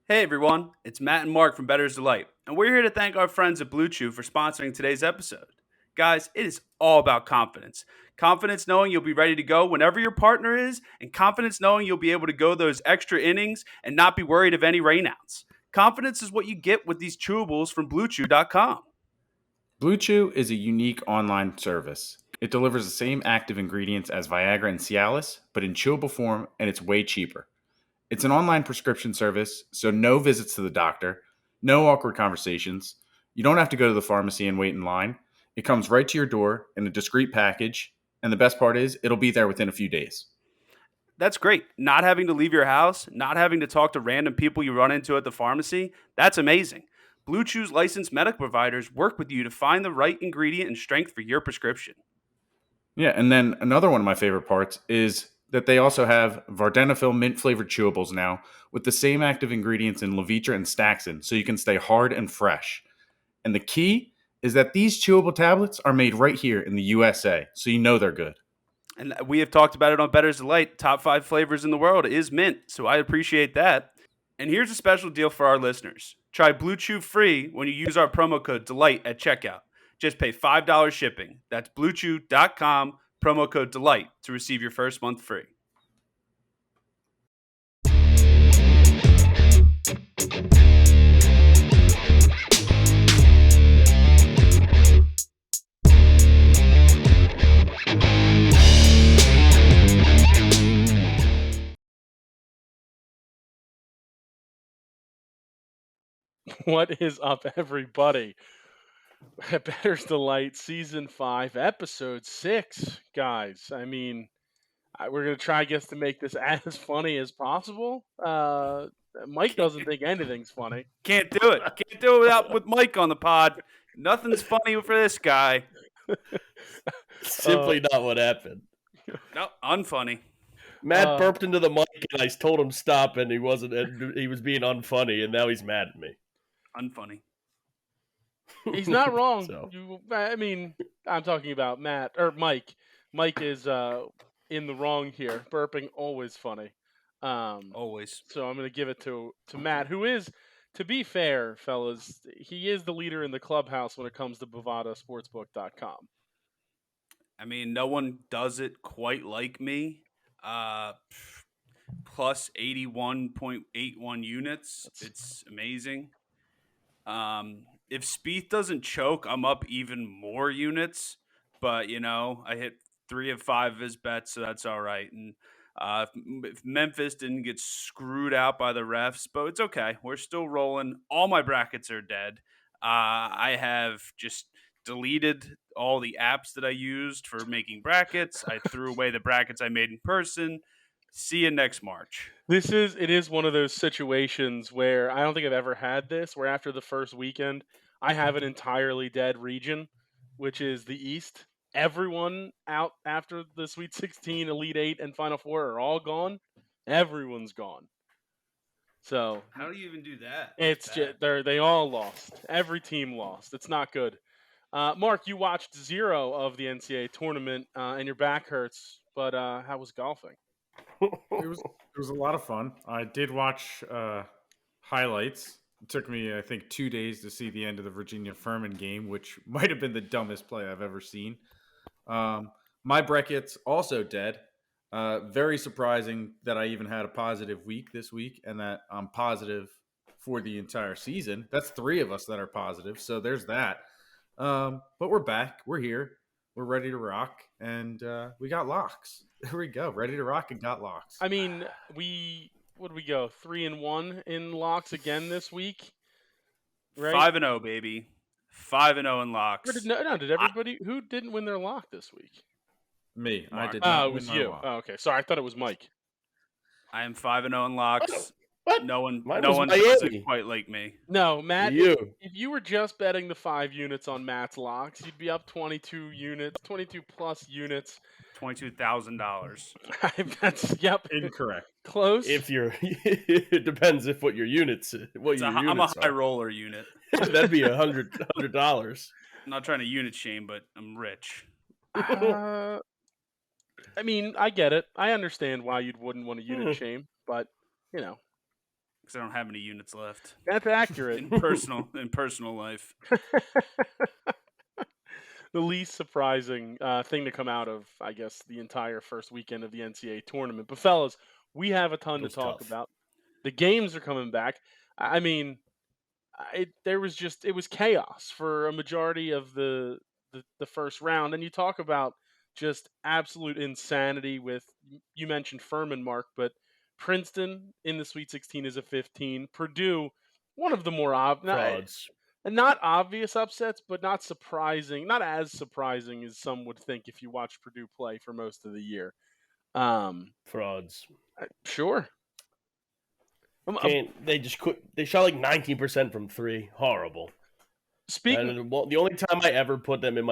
Hey everyone, it's Matt and Mark from Bettors Delight, and we're here to thank our friends at Blue Chew for sponsoring today's episode. Guys, it is all about confidence. Confidence knowing you'll be ready to go whenever your partner is, and confidence knowing you'll be able to go those extra innings and not be worried of any rainouts. Confidence is what you get with these chewables from BlueChew.com. Blue Chew is a unique online service. It delivers the same active ingredients as Viagra and Cialis, but in chewable form, and it's way cheaper. It's an online prescription service, so no visits to the doctor, no awkward conversations. You don't have to go to the pharmacy and wait in line. It comes right to your door in a discreet package, and the best part is it'll be there within a few days. That's great. Not having to leave your house, not having to talk to random people you run into at the pharmacy, that's amazing. Blue Chew's licensed medical providers work with you to find the right ingredient and strength for your prescription. Yeah, and then another one of my favorite parts is that they also have Vardenafil mint flavored chewables now with the same active ingredients in Levitra and Staxin, so you can stay hard and fresh. And the key is that these chewable tablets are made right here in the USA, so you know they're good. And we have talked about it on Better's Delight. Top 5 flavors in the world is mint, so I appreciate that. And here's a special deal for our listeners. Try Blue Chew free when you use our promo code DELIGHT at checkout. Just pay $5 shipping. That's bluechew.com, promo code DELIGHT to receive your first month free. What is up, everybody? Better's Delight, Season 5, Episode 6, guys. I mean, we're going to try, I guess, to make this as funny as possible. Mike doesn't think anything's funny. Can't do it. Can't do it with Mike on the pod. Nothing's funny for this guy. Simply not what happened. No, unfunny. Matt burped into the mic, and I told him stop, and he wasn't. And he was being unfunny, and now he's mad at me. Unfunny. He's not wrong. So. I mean, I'm talking about Matt or Mike. Mike is in the wrong here. Burping always funny. Always. So I'm going to give it to Matt, who is, to be fair, fellas, he is the leader in the clubhouse when it comes to BovadaSportsbook.com. I mean, no one does it quite like me. Plus 81.81 units. It's amazing. If Spieth doesn't choke, I'm up even more units. But, I hit 3 of 5 of his bets, so that's all right. And if Memphis didn't get screwed out by the refs, but it's okay. We're still rolling. All my brackets are dead. I have just deleted all the apps that I used for making brackets. I threw away the brackets I made in person. See you next March. It is one of those situations where I don't think I've ever had this, where after the first weekend, I have an entirely dead region, which is the East. Everyone out after the Sweet 16, Elite 8, and Final Four are all gone. Everyone's gone. So how do you even do that? It's just they all lost. Every team lost. It's not good. Mark, you watched 0 of the NCAA tournament, and your back hurts. But how was golfing? It was a lot of fun. I did watch highlights. It took me, I think, 2 days to see the end of the Virginia Furman game, which might have been the dumbest play I've ever seen. My bracket's also dead. Very surprising that I even had a positive week this week and that I'm positive for the entire season. That's 3 of us that are positive, so there's that. But we're back. We're here. We're ready to rock, and we got locks. There we go. Ready to rock and got locks. I mean, what did we go? 3-1 in locks again this week, right? 5-0, baby. 5-0 in locks. Did everybody who didn't win their lock this week? Me. Mark. I did not. It was you. Lock. Oh, okay. Sorry, I thought it was Mike. I am 5-0 in locks. What? No one Miami. does it quite like me. No, Matt. You. If you were just betting the 5 units on Matt's locks, you'd be up 22 units, 22 plus units. $22,000. That's Incorrect. Close. If you're, it depends if what your units. I'm a high roller unit. That'd be $100. I'm not trying to unit shame, but I'm rich. I mean, I get it. I understand why you wouldn't want to unit shame, but because I don't have any units left That's accurate. in personal life. The least surprising thing to come out of, I guess, the entire first weekend of the NCAA tournament. But fellas, we have a ton It to was talk tough. about. The games are coming back. I mean, it was chaos for a majority of the first round, and you talk about just absolute insanity with you mentioned Furman, Mark, but Princeton in the Sweet 16 is a 15. Purdue, one of the more Frauds. not obvious upsets, but not surprising, not as surprising as some would think if you watch Purdue play for most of the year. Frauds. Sure. They just quit. They shot like 19% from 3. Horrible. Speaking And the only time I ever put them in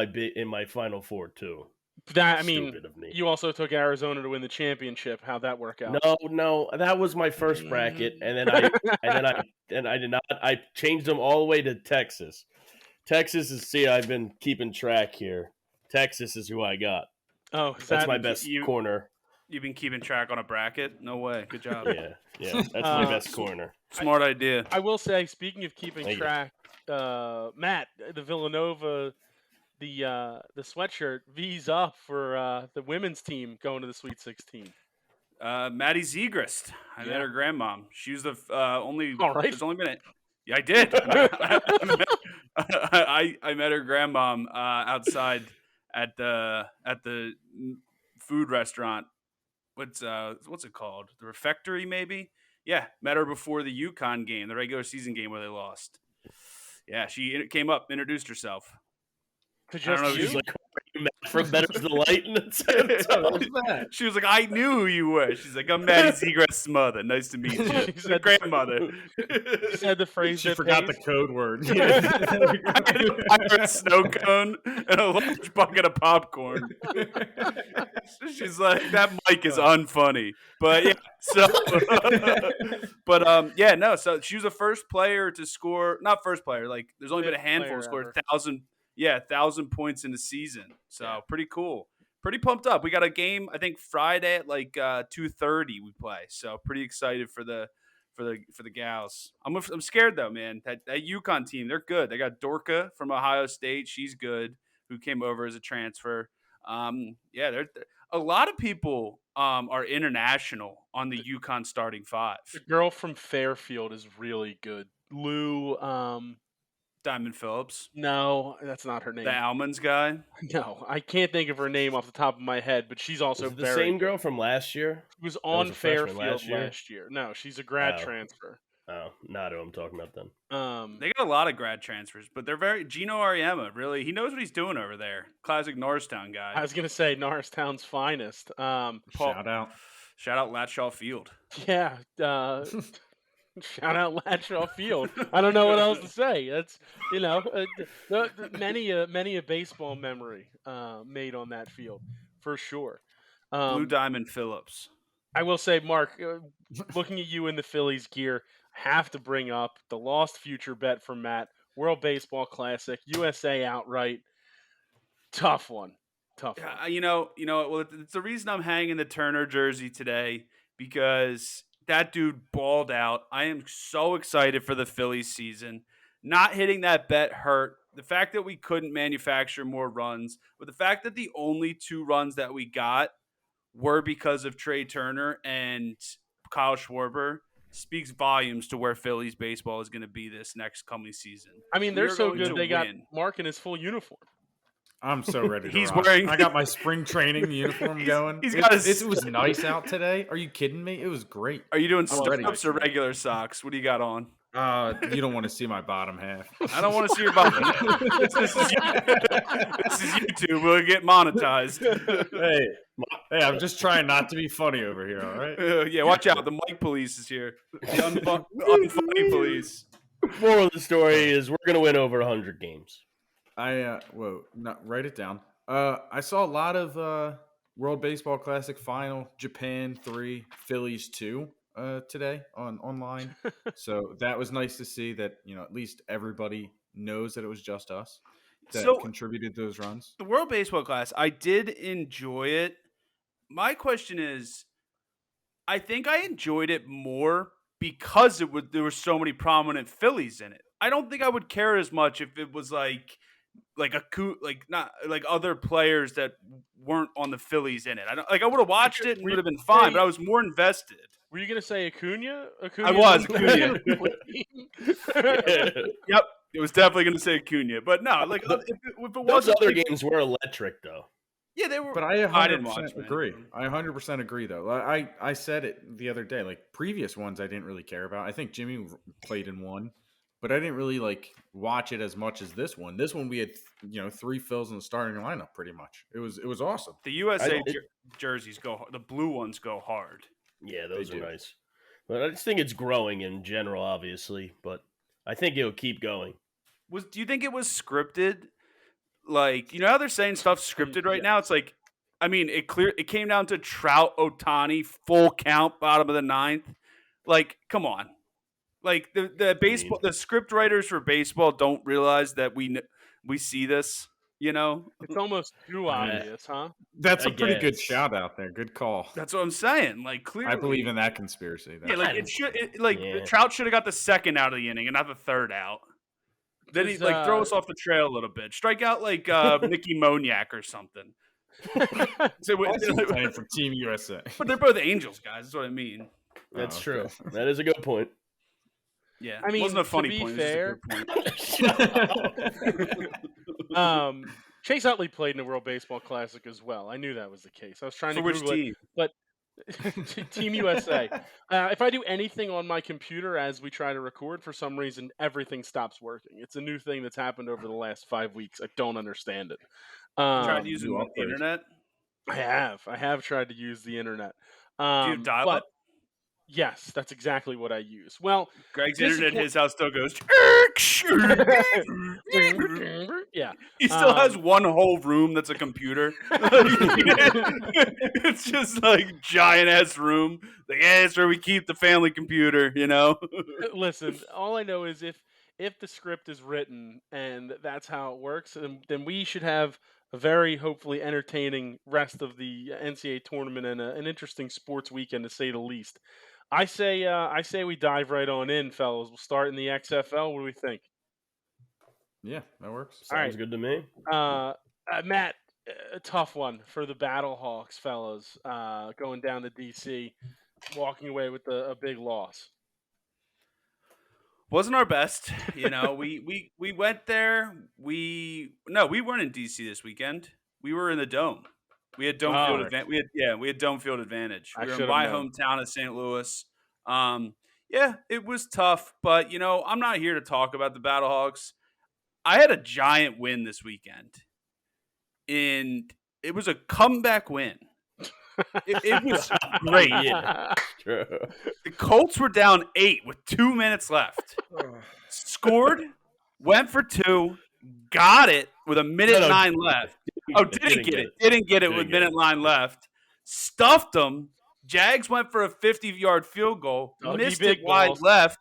my Final Four too. that, I Stupid mean, of me. you also took Arizona to win the championship. How'd that work out? No, that was my first bracket, and then I did not. I changed them all the way to Texas. Texas is I've been keeping track here. Texas is who I got. Oh, That's my best corner. You've been keeping track on a bracket? No way. Good job. Yeah, that's my best corner. Smart idea. I will say, speaking of keeping Thank you. track, Matt, the Villanova, the sweatshirt V's up for the women's team going to the Sweet 16. Maddie Zegrast. I met her grandmom. She was the only. All right. There's only been Yeah, I did. I met her grandmom outside at the food restaurant. What's it called? The Refectory, maybe? Yeah, met her before the UConn game, the regular season game where they lost. Yeah, she came up, introduced herself. To I don't know just if you? she's Like from Bettors the Light. She was like, I knew who you were. She's like, I'm Maddie Seagrass's mother. Nice to meet you. She She's said a grandmother. She said the phrase She that forgot pays. the code word. I heard a snow cone and a large bucket of popcorn. She's like, that mic is unfunny. But yeah, so so she was the first player to score, not first player, like there's only been a Fifth handful player to score ever. 1,000 points in a season. So Yeah. pretty cool. Pretty pumped up. We got a game, I think Friday at like 2:30 we play. So pretty excited for the gals. I'm scared though, man. That UConn team, they're good. They got Dorka from Ohio State. She's good, who came over as a transfer. They're a lot of people are international on the UConn starting 5. The girl from Fairfield is really good. Lou, Diamond Phillips, no, that's not her name. the Almonds guy. No, I can't think of her name off the top of my head, but she's also Was it the very same good. girl from last year? She was was on a freshman Fairfield last year? No, she's a grad Oh. transfer. Oh, not who I'm talking about then. They got a lot of grad transfers, but they're very Gino Ariema. Really, he knows what he's doing over there. Classic Norristown guy. I was gonna say Norristown's finest. Shout out. Shout out Latshaw Field. Yeah. Shout out Latshaw Field. I don't know what else to say. That's many a baseball memory made on that field for sure. Blue Diamond Phillips. I will say, Mark, looking at you in the Phillies gear, have to bring up the lost future bet from Matt. World Baseball Classic, USA outright. Tough one. Yeah, well, it's the reason I'm hanging the Turner jersey today because that dude balled out. I am so excited for the Phillies season. Not hitting that bet hurt. The fact that we couldn't manufacture more runs, but the fact that the only 2 runs that we got were because of Trey Turner and Kyle Schwarber speaks volumes to where Phillies baseball is going to be this next coming season. I mean, they're We're so going good to they got win. Mark in his full uniform. I'm so ready to He's rock. wearing- I got my spring training uniform going. It was nice out today. Are you kidding me? It was great. Are you doing I'm ready. step-ups or regular socks? What do you got on? You don't want to see my bottom half. I don't want to see your bottom half. This is YouTube. We'll get monetized. Hey, I'm just trying not to be funny over here, all right? Yeah, watch out. The mic police is here. The unfunny police. Moral of the story is we're going to win over 100 games. Write it down. I saw a lot of World Baseball Classic final, Japan 3, Phillies 2 today online. So that was nice to see that, at least everybody knows that it was just us that contributed those runs. The World Baseball Class, I did enjoy it. My question is, I think I enjoyed it more because there were so many prominent Phillies in it. I don't think I would care as much if it was like not like other players that weren't on the Phillies in it. I would have watched it and would have been fine, but I was more invested. Were you going to say Acuna? I was Acuna. Yep, it was definitely going to say Acuna, but no, like if it those other games were electric though. Yeah, they were. But I didn't 100% agree. I 100% agree, though. I said it the other day. Like, previous ones I didn't really care about. I think Jimmy played in one, but I didn't really, like, watch it as much as this one. This one we had, 3 fills in the starting lineup pretty much. It was awesome. The USA jerseys the blue ones go hard. Yeah, those are nice. But I just think it's growing in general, obviously. But I think it'll keep going. Do you think it was scripted? Like, how they're saying stuff's scripted right now? It's like, I mean, it came down to Trout, Ohtani, full count, bottom of the 9th. Like, come on. Like, the script writers for baseball don't realize that we see this, It's almost too obvious, huh? That's a pretty good shout out there. Good call. That's what I'm saying. Like, clearly. I believe in that conspiracy. Trout should have got the second out of the inning and not the third out. Then he'd throw us off the trail a little bit. Strike out like Mickey Moniak or something. Playing for Team USA. But they're both Angels guys. That's what I mean. That's true. That is a good point. Yeah, I mean, it wasn't a funny to be point. fair, Chase Utley played in the World Baseball Classic as well. I knew that was the case. I was trying to Google team? It, but Team USA. If I do anything on my computer as we try to record, for some reason, everything stops working. It's a new thing that's happened over the last 5 weeks. I don't understand it. Tried using the internet? I have tried to use the internet. Do you dial up? Yes, that's exactly what I use. Well, Greg's internet in his house still goes. Yeah, he still has one whole room that's a computer. It's just like giant ass room. Like, that's where we keep the family computer. Listen, all I know is if the script is written and that's how it works, then we should have a very hopefully entertaining rest of the NCAA tournament and an interesting sports weekend, to say the least. I say we dive right on in, fellas. We'll start in the XFL. What do we think? Yeah, that works. Sounds good to me. Matt, a tough one for the Battlehawks, fellas. Going down to DC, walking away with a big loss. Wasn't our best, we went there. We weren't in DC this weekend. We were in the Dome. We had dome field advantage. We had dome field advantage. We were in my hometown of St. Louis. It was tough, but I'm not here to talk about the Battlehawks. I had a giant win this weekend, and it was a comeback win. It was great. Yeah, true. The Colts were down 8 with 2 minutes left. Scored, went for 2, got it with a minute 9 left. Didn't get it with minute 9 left. Stuffed them. Jags went for a 50-yard field goal. Missed it wide left.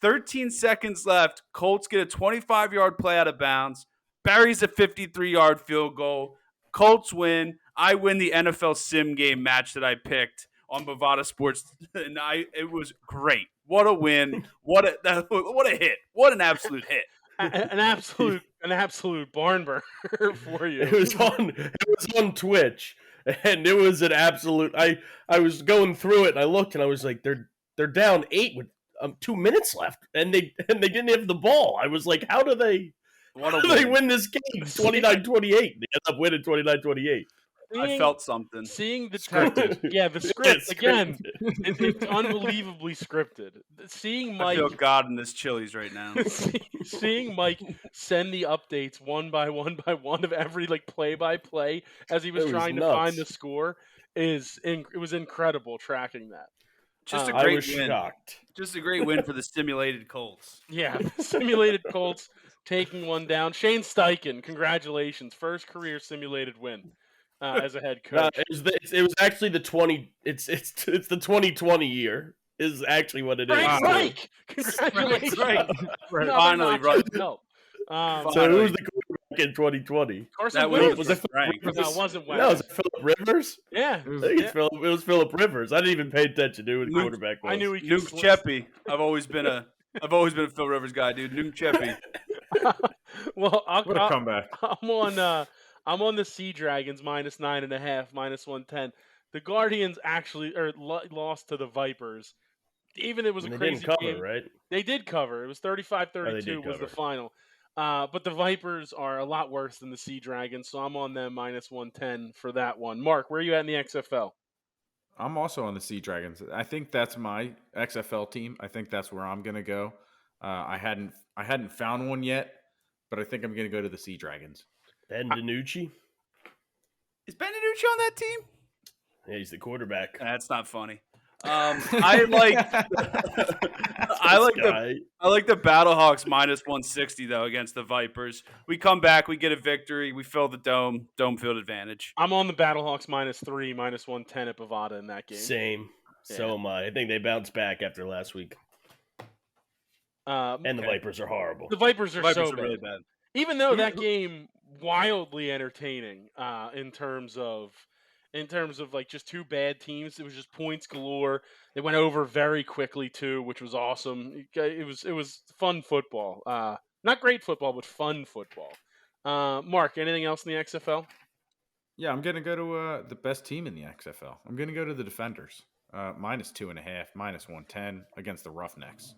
13 seconds left. Colts get a 25-yard play out of bounds. Buries a 53-yard field goal. Colts win. I win the NFL sim game match that I picked on Bovada Sports, and it was great. What a win! What a hit! What an absolute hit! An absolute barn burner for you. It was on Twitch, and it was an absolute. I was going through it, and I looked, and I was like, they're down 8 with 2 minutes left, and they didn't have the ball. I was like, how do they win this game 29-28? They end up winning 29-28. I felt something. Seeing the the script again, it's unbelievably scripted. Seeing Mike, I feel God in this Chili's right now. Seeing Mike send the updates one by one of every play by play as he was trying to find the score it was incredible tracking that. Just a great win. Shocked. Just a great win for the simulated Colts. Yeah, the simulated Colts taking one down. Shane Steichen, congratulations, first career simulated win. As a head coach, it was actually the 20. It's the 2020 year is actually what it is. Frank, congratulations! Finally, right? No. So who's the quarterback in 2020? Carson That Wentz. was it Frank. No, it wasn't No, was Wentz. it Phillip Rivers? Yeah. It was- I think it was Phillip Rivers. I didn't even pay attention to who the Luke- quarterback was. I knew he could Nuke Cheppy. I've always been a Phil Rivers guy, dude. Nuke Cheppy. Well, What a comeback. I'm on the Sea Dragons -9.5, -110. The Guardians actually lost to the Vipers. Even it was a They crazy didn't cover, game. right? They did cover. It was 35-32 did was the cover. final. But the Vipers are a lot worse than the Sea Dragons, so I'm on them -110 for that one. Mark, where are you at in the XFL? I'm also on the Sea Dragons. I think that's my XFL team. I think that's where I'm going to go. I hadn't found one yet, but I think I'm going to go to the Sea Dragons. Ben DiNucci? Is Ben DiNucci on that team? Yeah, he's the quarterback. That's not funny. I like the Battlehawks -160 though against the Vipers. We come back, we get a victory, we fill the dome field advantage. I'm on the Battlehawks -3, -110 at Bovada in that game. Same. So Yeah. am I. I think they bounced back after last week. And the Okay. Vipers are horrible. The Vipers are Vipers so are bad. really bad. Even though that game wildly entertaining in terms of like just two bad teams. It was just points galore. They went over very quickly too, which was awesome. It was fun football. Not great football, but fun football. Mark, anything else in the XFL? Yeah, I'm going to go to the best team in the XFL. I'm going to go to the Defenders. -2.5, -110 against the Roughnecks.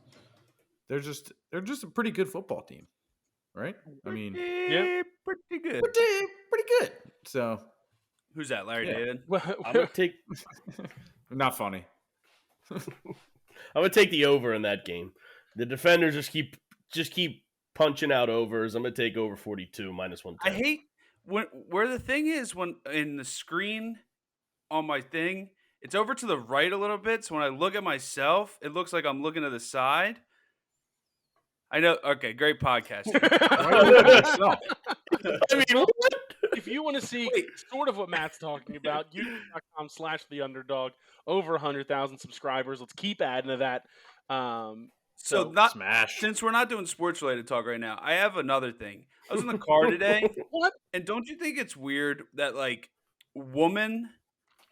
They're just a pretty good football team, right? I mean, Yeah. Pretty good. pretty good. So, Who's that, Larry Yeah. David? I'm gonna take not funny. the over in that game. The Defenders just keep punching out overs. I'm gonna take over 42 -110. I hate where the thing is when in the screen on my thing, it's over to the right a little bit. So when I look at myself, it looks like I'm looking to the side. I know. Okay, great podcast. Why do you look at yourself? I mean, what? If you want to see sort of what Matt's talking about, youtube.com/theunderdog, over 100,000 subscribers. Let's keep adding to that. So not Smash. since we're not doing sports related talk right now, I have another thing. I was in the car today. What? And don't you think it's weird that like woman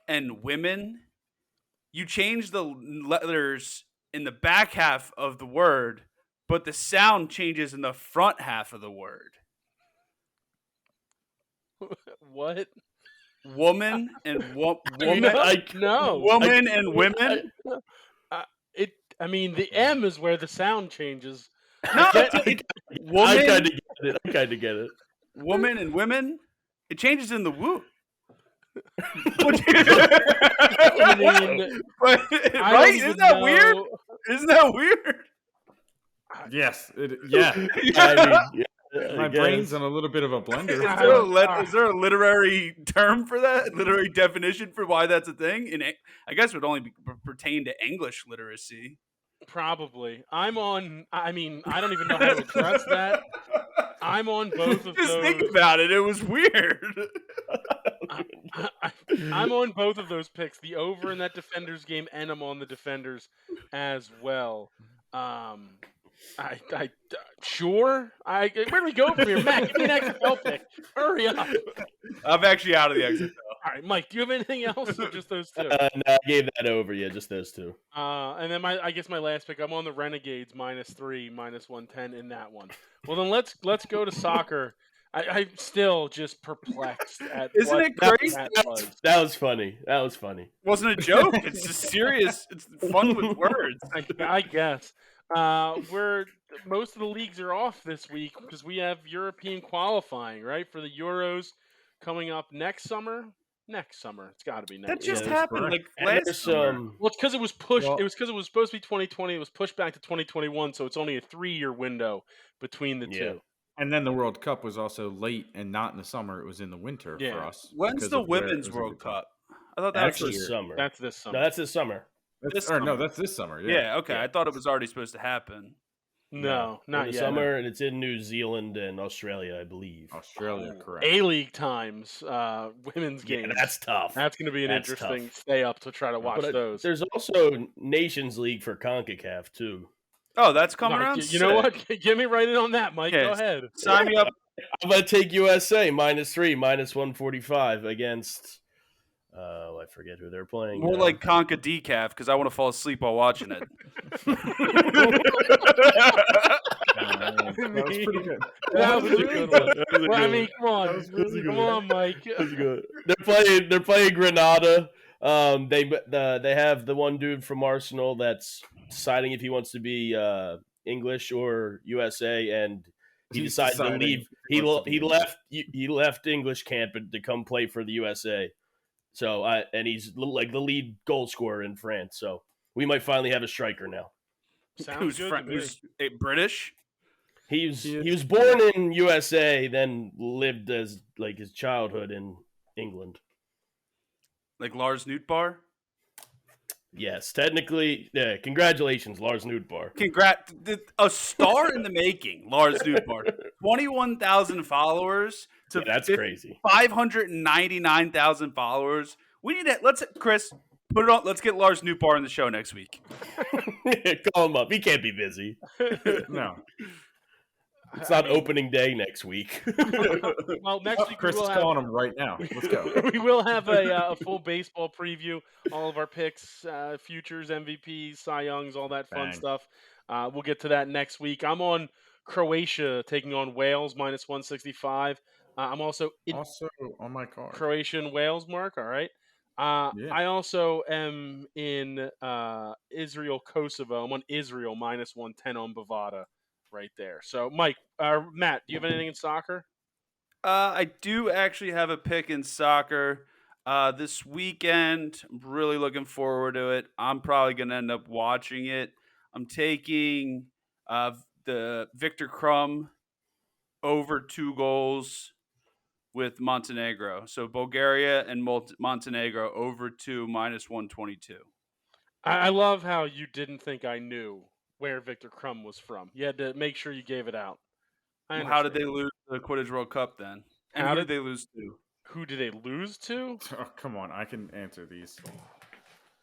and women, you change the letters in the back half of the word, but the sound changes in the front half of the word. What? Woman and woman, No. woman and women. I mean, the M is where the sound changes. No, I woman, kind of get it. woman and women. It changes in the woo. I mean, Right? I don't even Isn't that weird? know. Isn't that weird? Yes. Yeah. I mean, yeah, My I guess. brain's in a little bit of a blender. Is there a literary term for that? Literary definition for why that's a thing? I guess it would only pertain to English literacy. Probably. I mean, I don't even know how to address that. I'm on both of Just those. think about it. It was weird. I'm on both of those picks, the over in that Defenders game, and I'm on the Defenders as well. Sure. Where do we go from here? Matt, give me an XFL pick. Hurry up. I'm actually out of the XFL. All right, Mike, do you have anything else or just those two? No, I gave that over. Yeah, just those two. And then I guess my last pick, I'm on the Renegades -3, -110 in that one. Well, then let's go to soccer. I'm still just perplexed at Isn't what it crazy? that was. That was funny. That was funny. Wasn't a joke. It's just serious. It's fun with words. I guess. Most of the leagues are off this week because we have European qualifying, right, for the Euros coming up next summer. Next summer, it's got to be next. That just Yeah, that's happened correct. like And last there's, summer. Well, it's because it was pushed. Well- It was because it was supposed to be 2020. It was pushed back to 2021, so it's only a 3-year window between the Yeah. two. And then the World Cup was also late and not in the summer. It was in the winter Yeah. for us. When's because the of where it Women's was in World the Cup? I thought that That's was this this summer. That's this summer. No, that's this summer. This Or no, summer. that's this summer. Yeah. Yeah, okay. Yeah. I thought it was already supposed to happen. No, In not the yet. summer, and it's in New Zealand and Australia, I believe. Australia, correct. A-League times, women's Yeah, games. that's tough. That's going to be an That's interesting tough. stay up to try to watch But those. there's also Nations League for CONCADECAF too. Oh, that's coming No, around. you know Sick. what? Get me right in on that, Mike. Go Yes. ahead. Sign me up. I'm going to take USA -3, -145 against. I forget who they're playing. More now. like CONCADECAF because I want to fall asleep while watching it. That was pretty good. That was a good one. That was a Well, I good mean, come on, That was really come good. on, Mike. That's good. They're playing Granada. They have the one dude from Arsenal that's deciding if he wants to be English or USA, and he He's decided to deciding leave. if he wants to be He left English camp to come play for the USA. So and he's like the lead goal scorer in France. So we might finally have a striker now. Sounds good to me. Who's British? He was born in USA, then lived as like his childhood in England. Like Lars Nootbaar? Yes, technically, yeah. Congratulations, Lars Nootbaar. A star in the making, Lars Nootbaar. 21,000 followers to That's crazy. 599,000 followers. We need to Chris, put it on. Let's get Lars Nootbaar in the show next week. Call him up. He can't be busy. No. It's not opening day next week. Well, next week Chris we is will have, calling him right now. Let's go. we will have a full baseball preview, all of our picks, futures, MVPs, Cy Youngs, all that fun Bang. stuff. We'll get to that next week. I'm on Croatia taking on Wales -165. I'm also in Also on my card. Croatia and Wales, Mark. All right. Yeah. I also am in Israel, Kosovo. I'm on Israel -110 on Bovada right there. So, Mike, Matt, do you have anything in soccer? I do actually have a pick in soccer this weekend. I'm really looking forward to it. I'm probably going to end up watching it. I'm taking the Victor Krum over 2 goals with Montenegro. So Bulgaria and Montenegro over 2 -122. I love how you didn't think I knew where Victor Krum was from. You had to make sure you gave it out. Well, how did they lose the Quidditch World Cup then? And How who did- did they lose to? Who did they lose to? Oh, come on. I can answer these.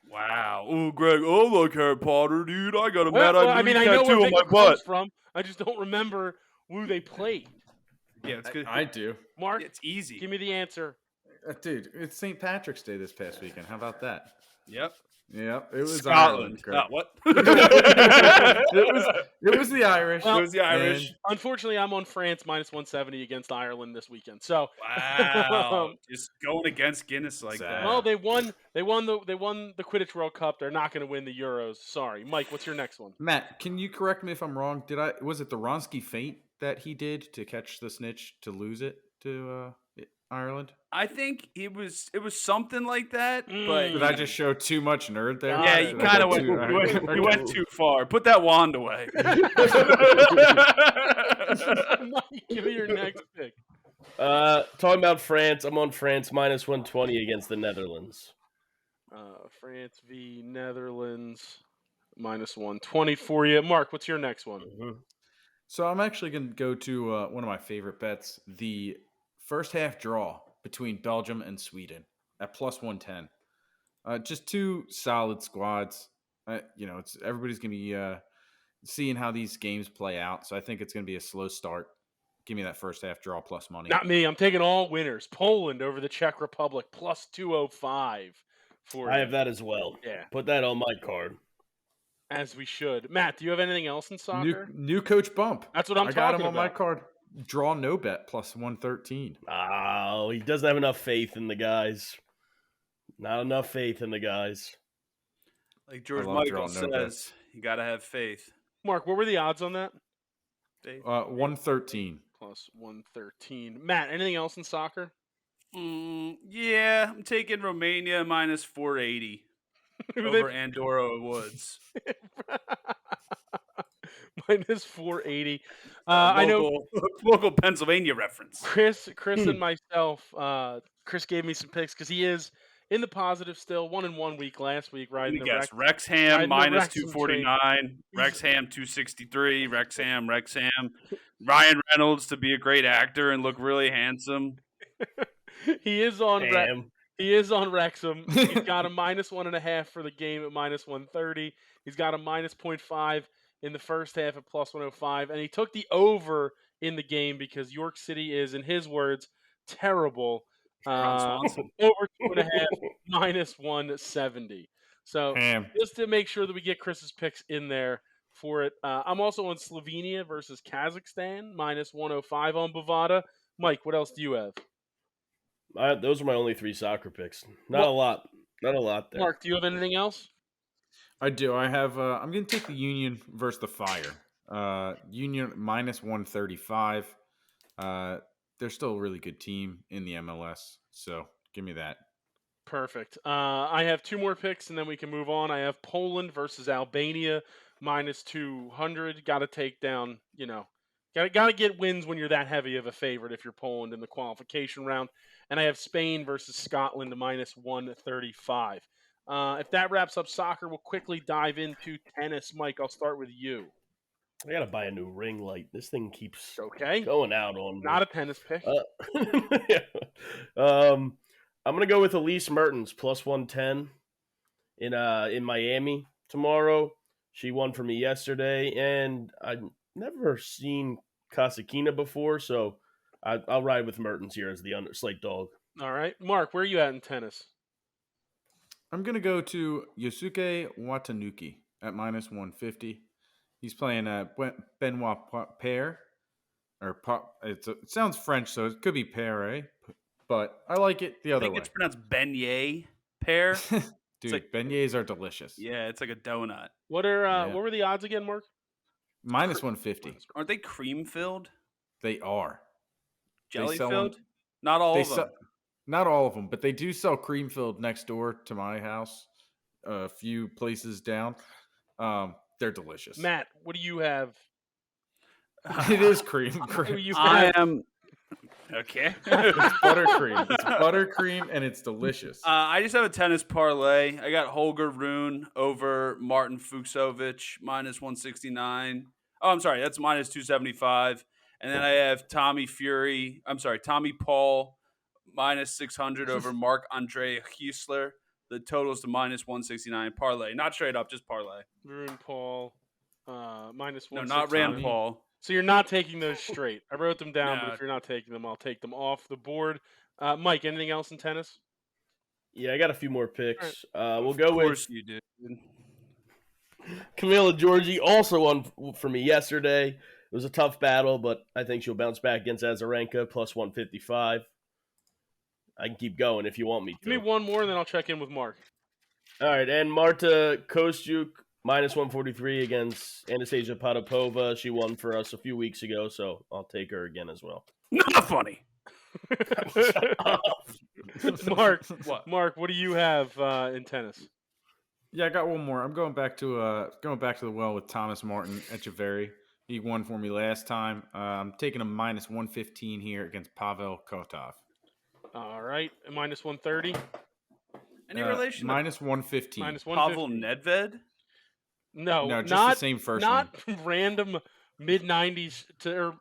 Wow. Oh, Greg. Oh, look, Harry Potter, dude. I got a Well, Mad-Eye I Moody mean, I know tattoo where on my Victor butt. Krum's from. I just don't remember who they played. Yeah, it's good. I do. Mark, It's easy. give me the answer. Dude, it's St. Patrick's Day this past weekend. How about that? Yep. Yep. It was Scotland. Ireland, Greg. What? it was the Irish. Well, It was the Irish. And Unfortunately, I'm on France -170 against Ireland this weekend. So, Wow. Just going against Guinness like Sad. that. well, they won the Quidditch World Cup. They're not going to win the Euros. Sorry, Mike. What's your next one? Matt, can you correct me if I'm wrong? Was it the Ronsky feint that he did to catch the snitch to lose it to Ireland? I think it was something like that, but Did I just show too much nerd there? yeah, Got you it. kind of Okay. you went too far. Put that wand away. Mike, give me your next pick. Talking about France, I'm on France -120 against the Netherlands. France v Netherlands -120 for you. Mark, what's your next one? So I'm actually going to go to one of my favorite bets, the first half draw between Belgium and Sweden at +110. Just two solid squads. Everybody's going to be seeing how these games play out. So I think it's going to be a slow start. Give me that first half draw plus money. Not me. I'm taking all winners. Poland over the Czech Republic +205 for I you. have that as well. Yeah, Put that on my card. as we should. Matt, do you have anything else in soccer? New coach bump. That's what I'm I got talking him on my about. card. Draw no bet +113. Oh, he doesn't have enough faith in the guys. Not enough faith in the guys. Like George love Michael drawing no says, you got to have faith. Mark, what were the odds on that? Faith. 113. +113. Matt, anything else in soccer? Yeah, I'm taking Romania -480 Who over Andorra Woods. -480. I know local Pennsylvania reference. Chris and myself. Chris gave me some picks because he is in the positive still. 1-1 week last week, Let riding me the guess. Rex. Wrexham riding the Wrexham -249. Wrexham 263. Wrexham. Ryan Reynolds to be a great actor and look really handsome. He is on. Damn. He is on Wrexham. He's got a -1.5 for the game at -130. He's got a -0.5 in the first half at plus 105, and he took the over in the game because York City is, in his words, terrible. Ron Swanson. Over 2.5 minus 170. So Ham. just to make sure that we get Chris's picks in there for it. I'm also on Slovenia versus Kazakhstan, minus 105 on Bovada. Mike, what else do you have? Those are my only 3 soccer picks. Not a lot there. Mark, do you have anything else? I do. I have. I'm going to take the Union versus the Fire. Union minus 135. They're still a really good team in the MLS. So give me that. Perfect. I have 2 more picks, and then we can move on. I have Poland versus Albania, minus 200. Got to take down, got to get wins when you're that heavy of a favorite if you're Poland in the qualification round. And I have Spain versus Scotland, minus 135. If that wraps up soccer, we'll quickly dive into tennis. Mike, I'll start with you. I got to buy a new ring light. This thing keeps Okay. going out on me. Not a tennis pick. Yeah. I'm going to go with Elise Mertens, plus 110 in Miami tomorrow. She won for me yesterday, and I've never seen Kasakina before, so I'll ride with Mertens here as the slight dog. All right. Mark, where are you at in tennis? I'm going to go to Yosuke Watanuki at minus 150. He's playing Benoit Paire. It sounds French, so it could be Paire, but I like it the other way. I think it's pronounced beignet pear. Dude, like, beignets are delicious. Yeah, it's like a donut. What were the odds again, Mark? Minus 150. Aren't they cream filled? They are. Jelly sell filled? them- Not all of them. Not all of them, but they do sell cream filled next door to my house. A few places down. They're delicious. Matt, what do you have? It is cream. I am okay. It's buttercream. It's buttercream, and it's delicious. I just have a tennis parlay. I got Holger Rune over Martin Fucsovic, minus 169. Oh, I'm sorry. That's minus 275. And then I have Tommy Paul, minus 600 over Marc-Andre Huesler. The total's to minus 169 parlay. Not straight up, just parlay. Rune Paul, minus 169. No, not Rand Paul. So you're not taking those straight. I wrote them down, No. but if you're not taking them, I'll take them off the board. Mike, anything else in tennis? Yeah, I got a few more picks. We'll go Of with course you did. Camila Giorgi, also won for me yesterday. It was a tough battle, but I think she'll bounce back against Azarenka, plus 155. I can keep going if you want me to. Give me one more, and then I'll check in with Mark. All right, and Marta Kostyuk, minus 143 against Anastasia Potapova. She won for us a few weeks ago, so I'll take her again as well. Not funny. Mark, What? Mark, what do you have in tennis? Yeah, I got one more. I'm going back to the well with Thomas Martin Echeverry. He won for me last time. I'm taking a minus 115 here against Pavel Kotov. All right, minus 130. Any relation minus 115. Minus to Pavel 150. Nedved? No, No, just not the same first not random mid-90s to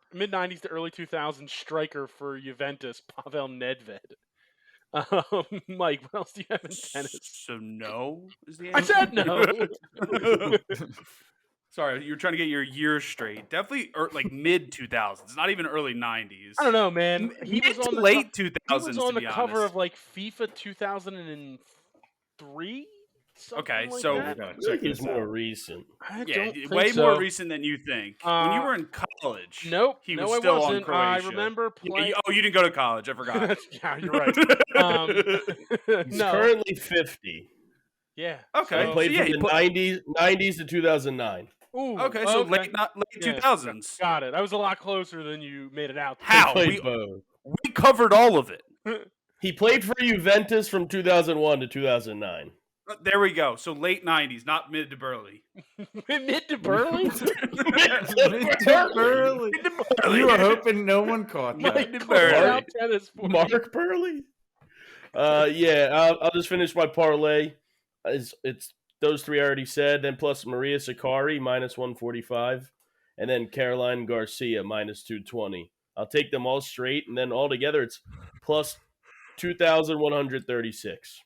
early 2000s striker for Juventus, Pavel Nedved. Mike, what else do you have in tennis? So no is the I answer? said no. Sorry, you were trying to get your years straight. Definitely like mid 2000s, not even early 90s. I don't know, man. He Mid was to on the late He 2000s. was on to the be cover honest. of like FIFA 2003. Okay, Like so- We that. gotta I check think it's this more out. recent. I Yeah, don't think way so. more recent than you think. When you were in college, Nope. he no, was I still wasn't. on Croatia. I remember Yeah, playing. you didn't go to college. I forgot. Yeah, you're right. He's No. currently 50. Yeah. Okay. I So, played yeah, from the 90s to 2009. Ooh, Okay, so late Yeah. 2000s. Got it. I was a lot closer than you made it out. How? He played We both. covered all of it. He played for Juventus from 2001 to 2009. There we go. So late 90s, not mid to early. Mid to Burley? Mid to early. You were hoping no one caught that. Mike, Mid to close Burley. out tennis for me. Mark Burley? I'll just finish my parlay. It's those three I already said. Then plus Maria Sakkari, minus 145. And then Caroline Garcia, minus 220. I'll take them all straight. And then altogether, it's plus 2,136.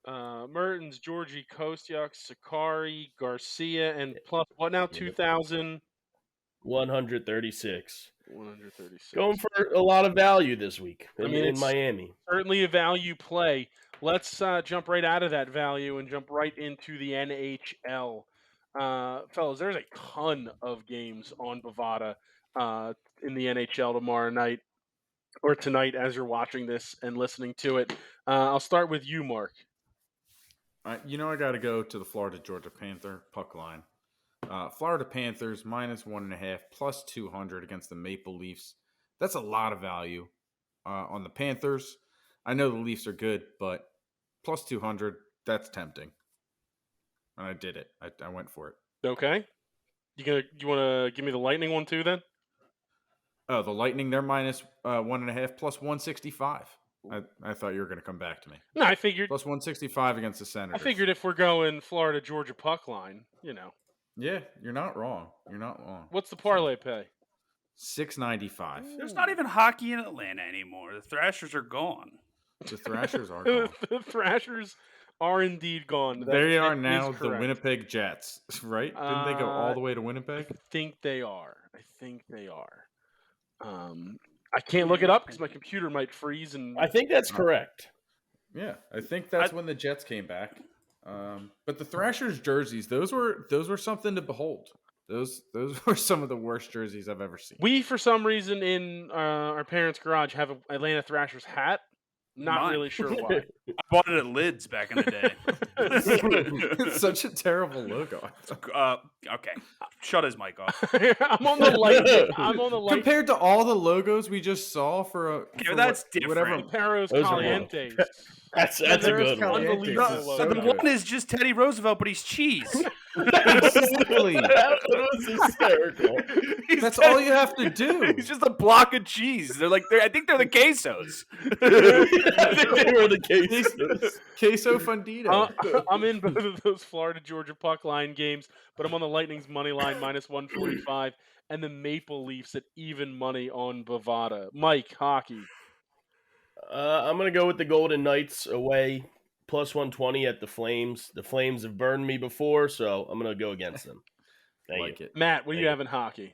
Mertens, Georgie, Kostyuk, Sakari, Garcia, and plus what now? 2,136. 136. Going for a lot of value this week in Miami. Certainly a value play. Let's jump right out of that value and jump right into the NHL. Fellas, there's a ton of games on Bovada in the NHL tomorrow night or tonight as you're watching this and listening to it. I'll start with you, Mark. I got to go to the Florida-Georgia Panther puck line. Florida Panthers -1.5 plus 200 against the Maple Leafs. That's a lot of value on the Panthers. I know the Leafs are good, but plus 200, that's tempting. And I did it. I went for it. Okay. You want to give me the Lightning one too then? Oh, the Lightning, they're -1.5 plus 165. I thought you were going to come back to me. No, I figured plus 165 against the Senators. I figured if we're going Florida-Georgia puck line, Yeah, you're not wrong. What's the parlay pay? $6.95. There's not even hockey in Atlanta anymore. The Thrashers are gone. The Thrashers are gone. The Thrashers are indeed gone. They are now the Winnipeg Jets, right? Didn't they go all the way to Winnipeg? I think they are. I can't look it up because my computer might freeze. And I think that's correct. Yeah, I think that's when the Jets came back. But the Thrashers jerseys, those were something to behold. Those were some of the worst jerseys I've ever seen. We, for some reason, in our parents' garage, have an Atlanta Thrashers hat. Not really sure why. I bought it at Lids back in the day. It's such a terrible logo. Okay, shut his mic off. I'm on the light. Compared to all the logos we just saw for that's different. Whatever. Perros Calientes. That's a good one. Unbelievable. The one is just Teddy Roosevelt, but he's cheese. Exactly. That was hysterical. That's all you have to do. He's just a block of cheese. I think they're the quesos. I think they were the quesos. Queso Fundito. I'm in both of those Florida-Georgia puck line games, but I'm on the Lightning's money line -145 and the Maple Leafs at even money on Bovada. Mike, hockey. I'm going to go with the Golden Knights away, +120 at the Flames. The Flames have burned me before, so I'm going to go against them. Thank you. Matt, what do you have in hockey?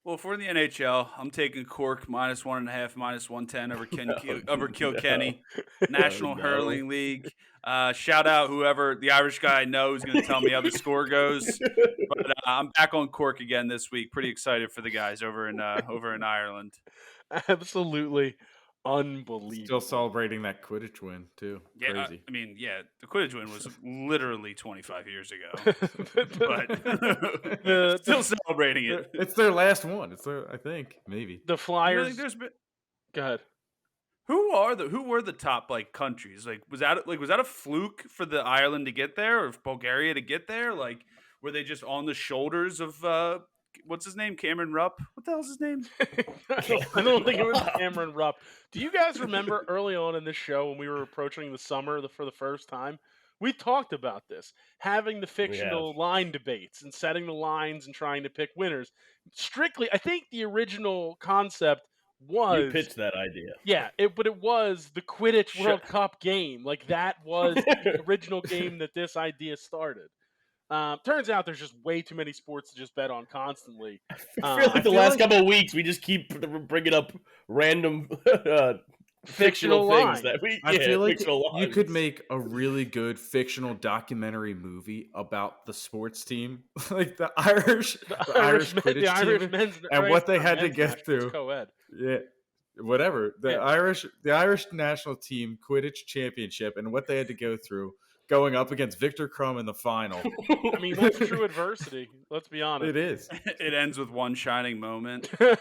Well, for the NHL, I'm taking Cork -1.5, -110 over Kilkenny. National Hurling League. Shout out whoever the Irish guy I know is going to tell me how the score goes. But I'm back on Cork again this week. Pretty excited for the guys over in Ireland. Absolutely unbelievable. Still celebrating that Quidditch win too. Yeah, Crazy. The Quidditch win was literally 25 years ago, but still celebrating it. It's their last one. I think maybe the Flyers. Go ahead. Who were the top countries? Was that a fluke for the Ireland to get there, or Bulgaria to get there? Were they just on the shoulders of what's his name? Cameron Rupp? What the hell's his name? I don't think it was Cameron Rupp. Do you guys remember early on in this show when we were approaching the summer for the first time? We talked about this, having the fictional line debates and setting the lines and trying to pick winners. Strictly, I think the original concept was... You pitched that idea. Yeah, but it was the Quidditch World Cup game. That was the original game that this idea started. Turns out there's just way too many sports to just bet on constantly. I feel like the last couple of weeks we just keep bringing up random fictional things that we. I feel like you could make a really good fictional documentary movie about the sports team, like the Irish Quidditch team, men's, and what they had to get through. Co-ed. Yeah. Whatever. The Irish national team Quidditch championship and what they had to go through going up against Victor Crumb in the final. I mean, that's true adversity. Let's be honest. It is. It ends with one shining moment. We're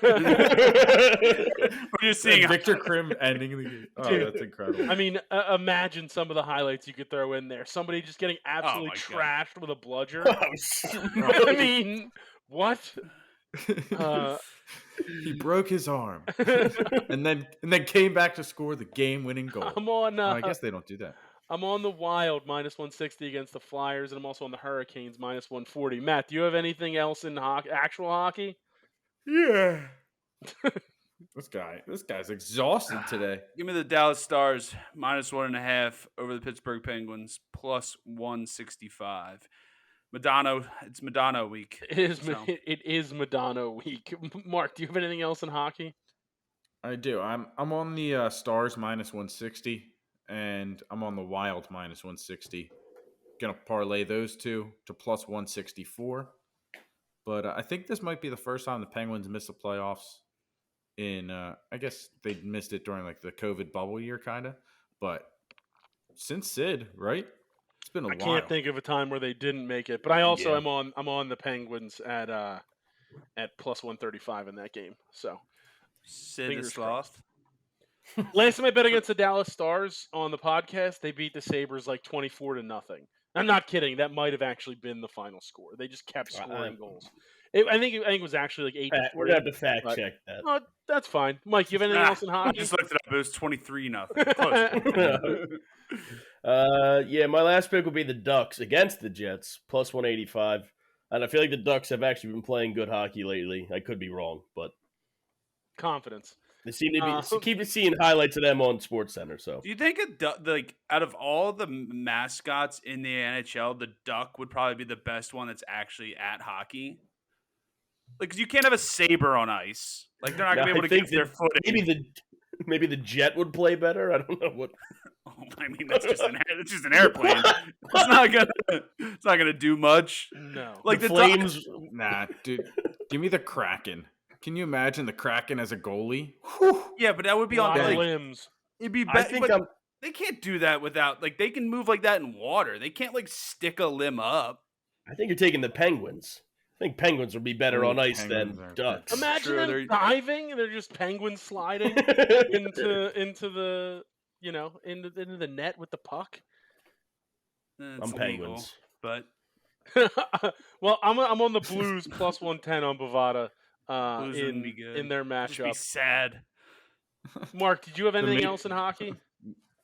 just seeing Victor Crumb ending the game. Oh, Dude, that's incredible. I mean, imagine some of the highlights you could throw in there. Somebody just getting absolutely trashed with a bludger. I mean, what? He broke his arm and then came back to score the game-winning goal. I'm on. I guess they don't do that. I'm on the Wild -160 against the Flyers, and I'm also on the Hurricanes -140. Matt, do you have anything else in actual hockey? Yeah. This guy's exhausted today. Give me the Dallas Stars -1.5 over the Pittsburgh Penguins +165. It's Madonna week. So. It is Madonna week. Mark, do you have anything else in hockey? I do. I'm on the Stars -160, and I'm on the Wild -160. Gonna parlay those two to +164. But I think this might be the first time the Penguins missed the playoffs. I guess they missed it during like the COVID bubble year, kind of. But since Sid, right? It's been a while. I can't think of a time where they didn't make it. But I also am on the Penguins at +135 in that game. So Sid is lost. Last time I bet against the Dallas Stars on the podcast, they beat the Sabres like 24-0. I'm not kidding. That might have actually been the final score. They just kept scoring goals. I think it was actually like 8-4. We're gonna have to fact check that. Oh, that's fine. Mike, you have anything else in hockey? I just looked it up. It was 23-0. My last pick will be the Ducks against the Jets +185, and I feel like the Ducks have actually been playing good hockey lately. I could be wrong, but confidence. They seem to be keep seeing highlights of them on SportsCenter. So, do you think out of all the mascots in the NHL, the Duck would probably be the best one that's actually at hockey? Like, 'cause you can't have a saber on ice. Like, they're not gonna be able to get their footing. Maybe the Jet would play better. I don't know what. I mean, that's just an airplane. It's not gonna do much. No, like the Flames. Nah, dude. Give me the Kraken. Can you imagine the Kraken as a goalie? Whew. Yeah, but that would be on limbs. It'd be better. They can't do that without they can move like that in water. They can't stick a limb up. I think you're taking the Penguins. I think Penguins would be better on ice than Ducks. Imagine them diving and they're just penguins sliding into the into the net with the puck. I'm Penguins, but well, I'm on the Blues +110 on Bovada in their matchup. Just be sad. Mark, did you have anything else in hockey?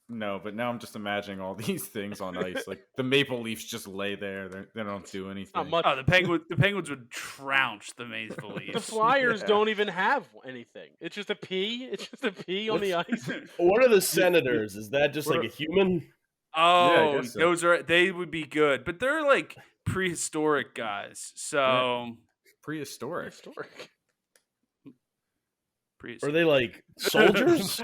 No, but now I'm just imagining all these things on ice. Like the Maple Leafs just lay there; they don't do anything. Not much. Oh, the Penguins would trounce the Maple Leafs. The Flyers don't even have anything. It's just a P. It's just a P on the ice. What are the Senators? Is that just like a human? Oh, yeah, they would be good, but they're like prehistoric guys. So prehistoric. Are they like soldiers?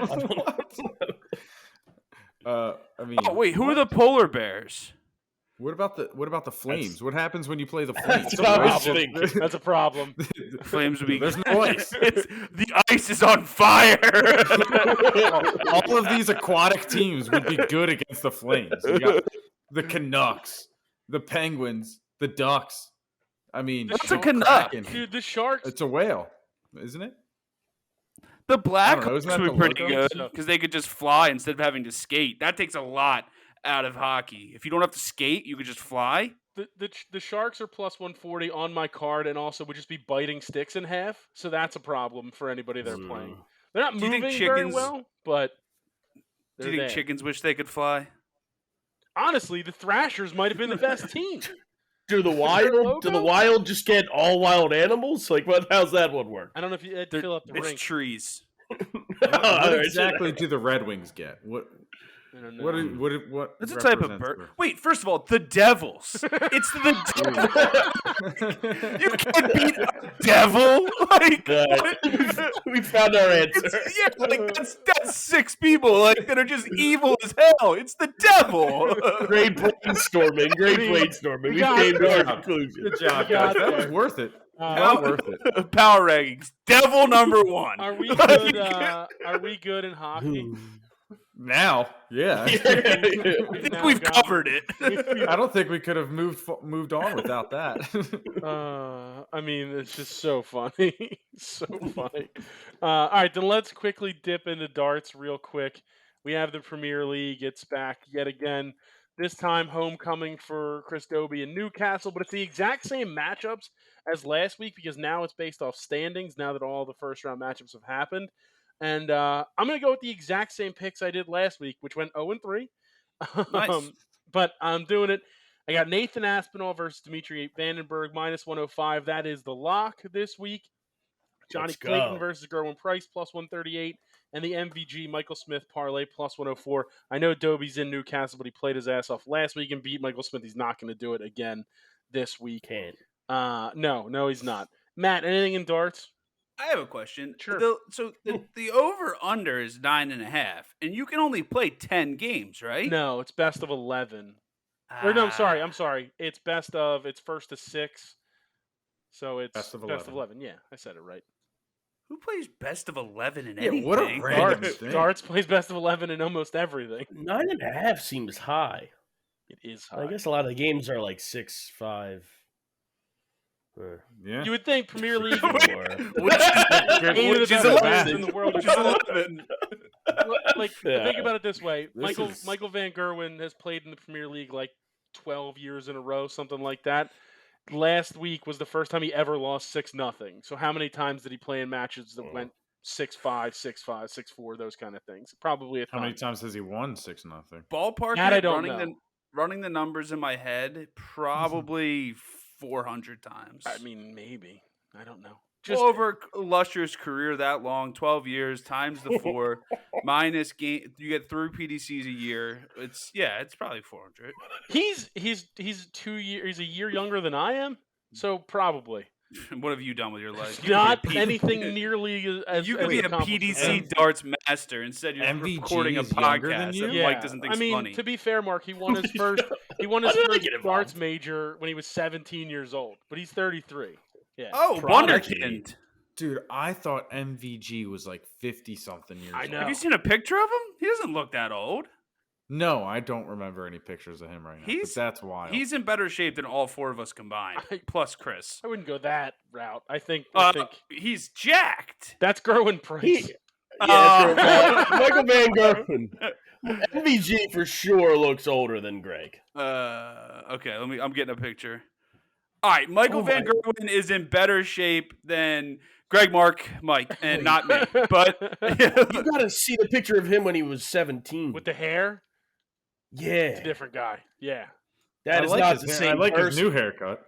I mean, oh wait, who are the polar bears? What about the Flames? What happens when you play the Flames? That's a problem. The Flames would be. There's no ice. The ice is on fire. All of these aquatic teams would be good against the Flames. You got the Canucks, the Penguins, the Ducks. I mean, that's a Canuck, dude. The Sharks. It's a whale, isn't it? The Blackhawks would be pretty good because they could just fly instead of having to skate. That takes a lot out of hockey. If you don't have to skate, you could just fly. The Sharks are +140 on my card, and also would just be biting sticks in half. So that's a problem for anybody they're playing. They're not moving very well, but do you think chickens wish they could fly? Honestly, the Thrashers might have been the best team. Do the Wild just get all wild animals? Like, how's that one work? I don't know if you had to fill up the rink. It's trees. What exactly do the Red Wings get? What? I don't know. What? That's a type of bird. Wait, first of all, the Devils. It's the Devils. You can't beat a devil. We found our answer. That's 6 people that are just evil as hell. It's the devil. Great brainstorming. We came to our conclusion. Good job, guys. That was worth it. Worth it. Power rankings. Devil number 1. Are we good? Are we good in hockey? Now, yeah. I think we've covered it. I don't think we could have moved on without that. I mean, it's just so funny. So funny. All right, then let's quickly dip into darts real quick. We have the Premier League. It's back yet again. This time, homecoming for Chris Dobie and Newcastle, but it's the exact same matchups as last week because now it's based off standings now that all the first-round matchups have happened. And I'm going to go with the exact same picks I did last week, which went 0-3. Nice. But I'm doing it. I got Nathan Aspinall versus Dimitri Vandenberg, -105. That is the lock this week. Johnny Let's Clayton go. versus Gerwin Price, plus 138. And the MVG Michael Smith parlay, plus 104. I know Dobie's in Newcastle, but he played his ass off last week and beat Michael Smith. He's not going to do it again this week. Can't. No, he's not. Matt, anything in darts? I have a question. Sure. The over-under is 9.5, and you can only play 10 games, right? No, it's best of 11. Or no, I'm sorry. It's best of. It's first to 6. So it's Best of 11. Yeah, I said it right. Who plays best of 11 in Yeah, anything? what a random Darts, thing. darts plays best of 11 in almost everything. 9.5 seems high. It is high. I guess a lot of the games are like 6-5. Yeah. You would think Premier League Which is 11 in the world. Which is 11. Think about it this way: This Michael Van Gerwen has played in the Premier League like 12 years in a row, something like that. Last week was the first time he ever lost 6-0. So how many times did he play in matches that went 6-5, 6-5, 6-4, those kind of things? Probably a ton. How many times has he won 6-0? Ballpark That I it, don't know. running the numbers in my head, probably 400 times. I mean, maybe. I don't know. Well, over a illustrious career that long, 12 years times the 4 minus game, you get 3 PDCs a year. It's probably 400. He's 2 years. He's a year younger than I am, so probably What have you done with your life? not anything nearly as. You could as be a accomplished as PDC him. darts master. Instead, you're MVG recording a is younger than podcast you? that Yeah, Mike doesn't think I mean, funny. to be fair, Mark, he won his first. He won his Why did I first get involved? darts major when he was 17 years old, but he's 33. Yeah. Oh, Prodigy. Wonderkind. Dude, I thought MVG was like 50-something years I old. know. Have you seen a picture of him? He doesn't look that old. No, I don't remember any pictures of him right now. He's- but that's wild. He's in better shape than all 4 of us combined, plus Chris. I wouldn't go that route. I think He's jacked. that's Gerwin Price. That's right. Michael Van Gerwen. MVG for sure looks older than Greg. Okay, I'm getting a picture. All right, Michael Van Gerwen is in better shape than Greg, Mark, Mike, and not me. But You got to see the picture of him when he was 17. With the hair, Yeah. it's a different guy. Yeah, That I is like not his the hair- same I like person. his new haircut.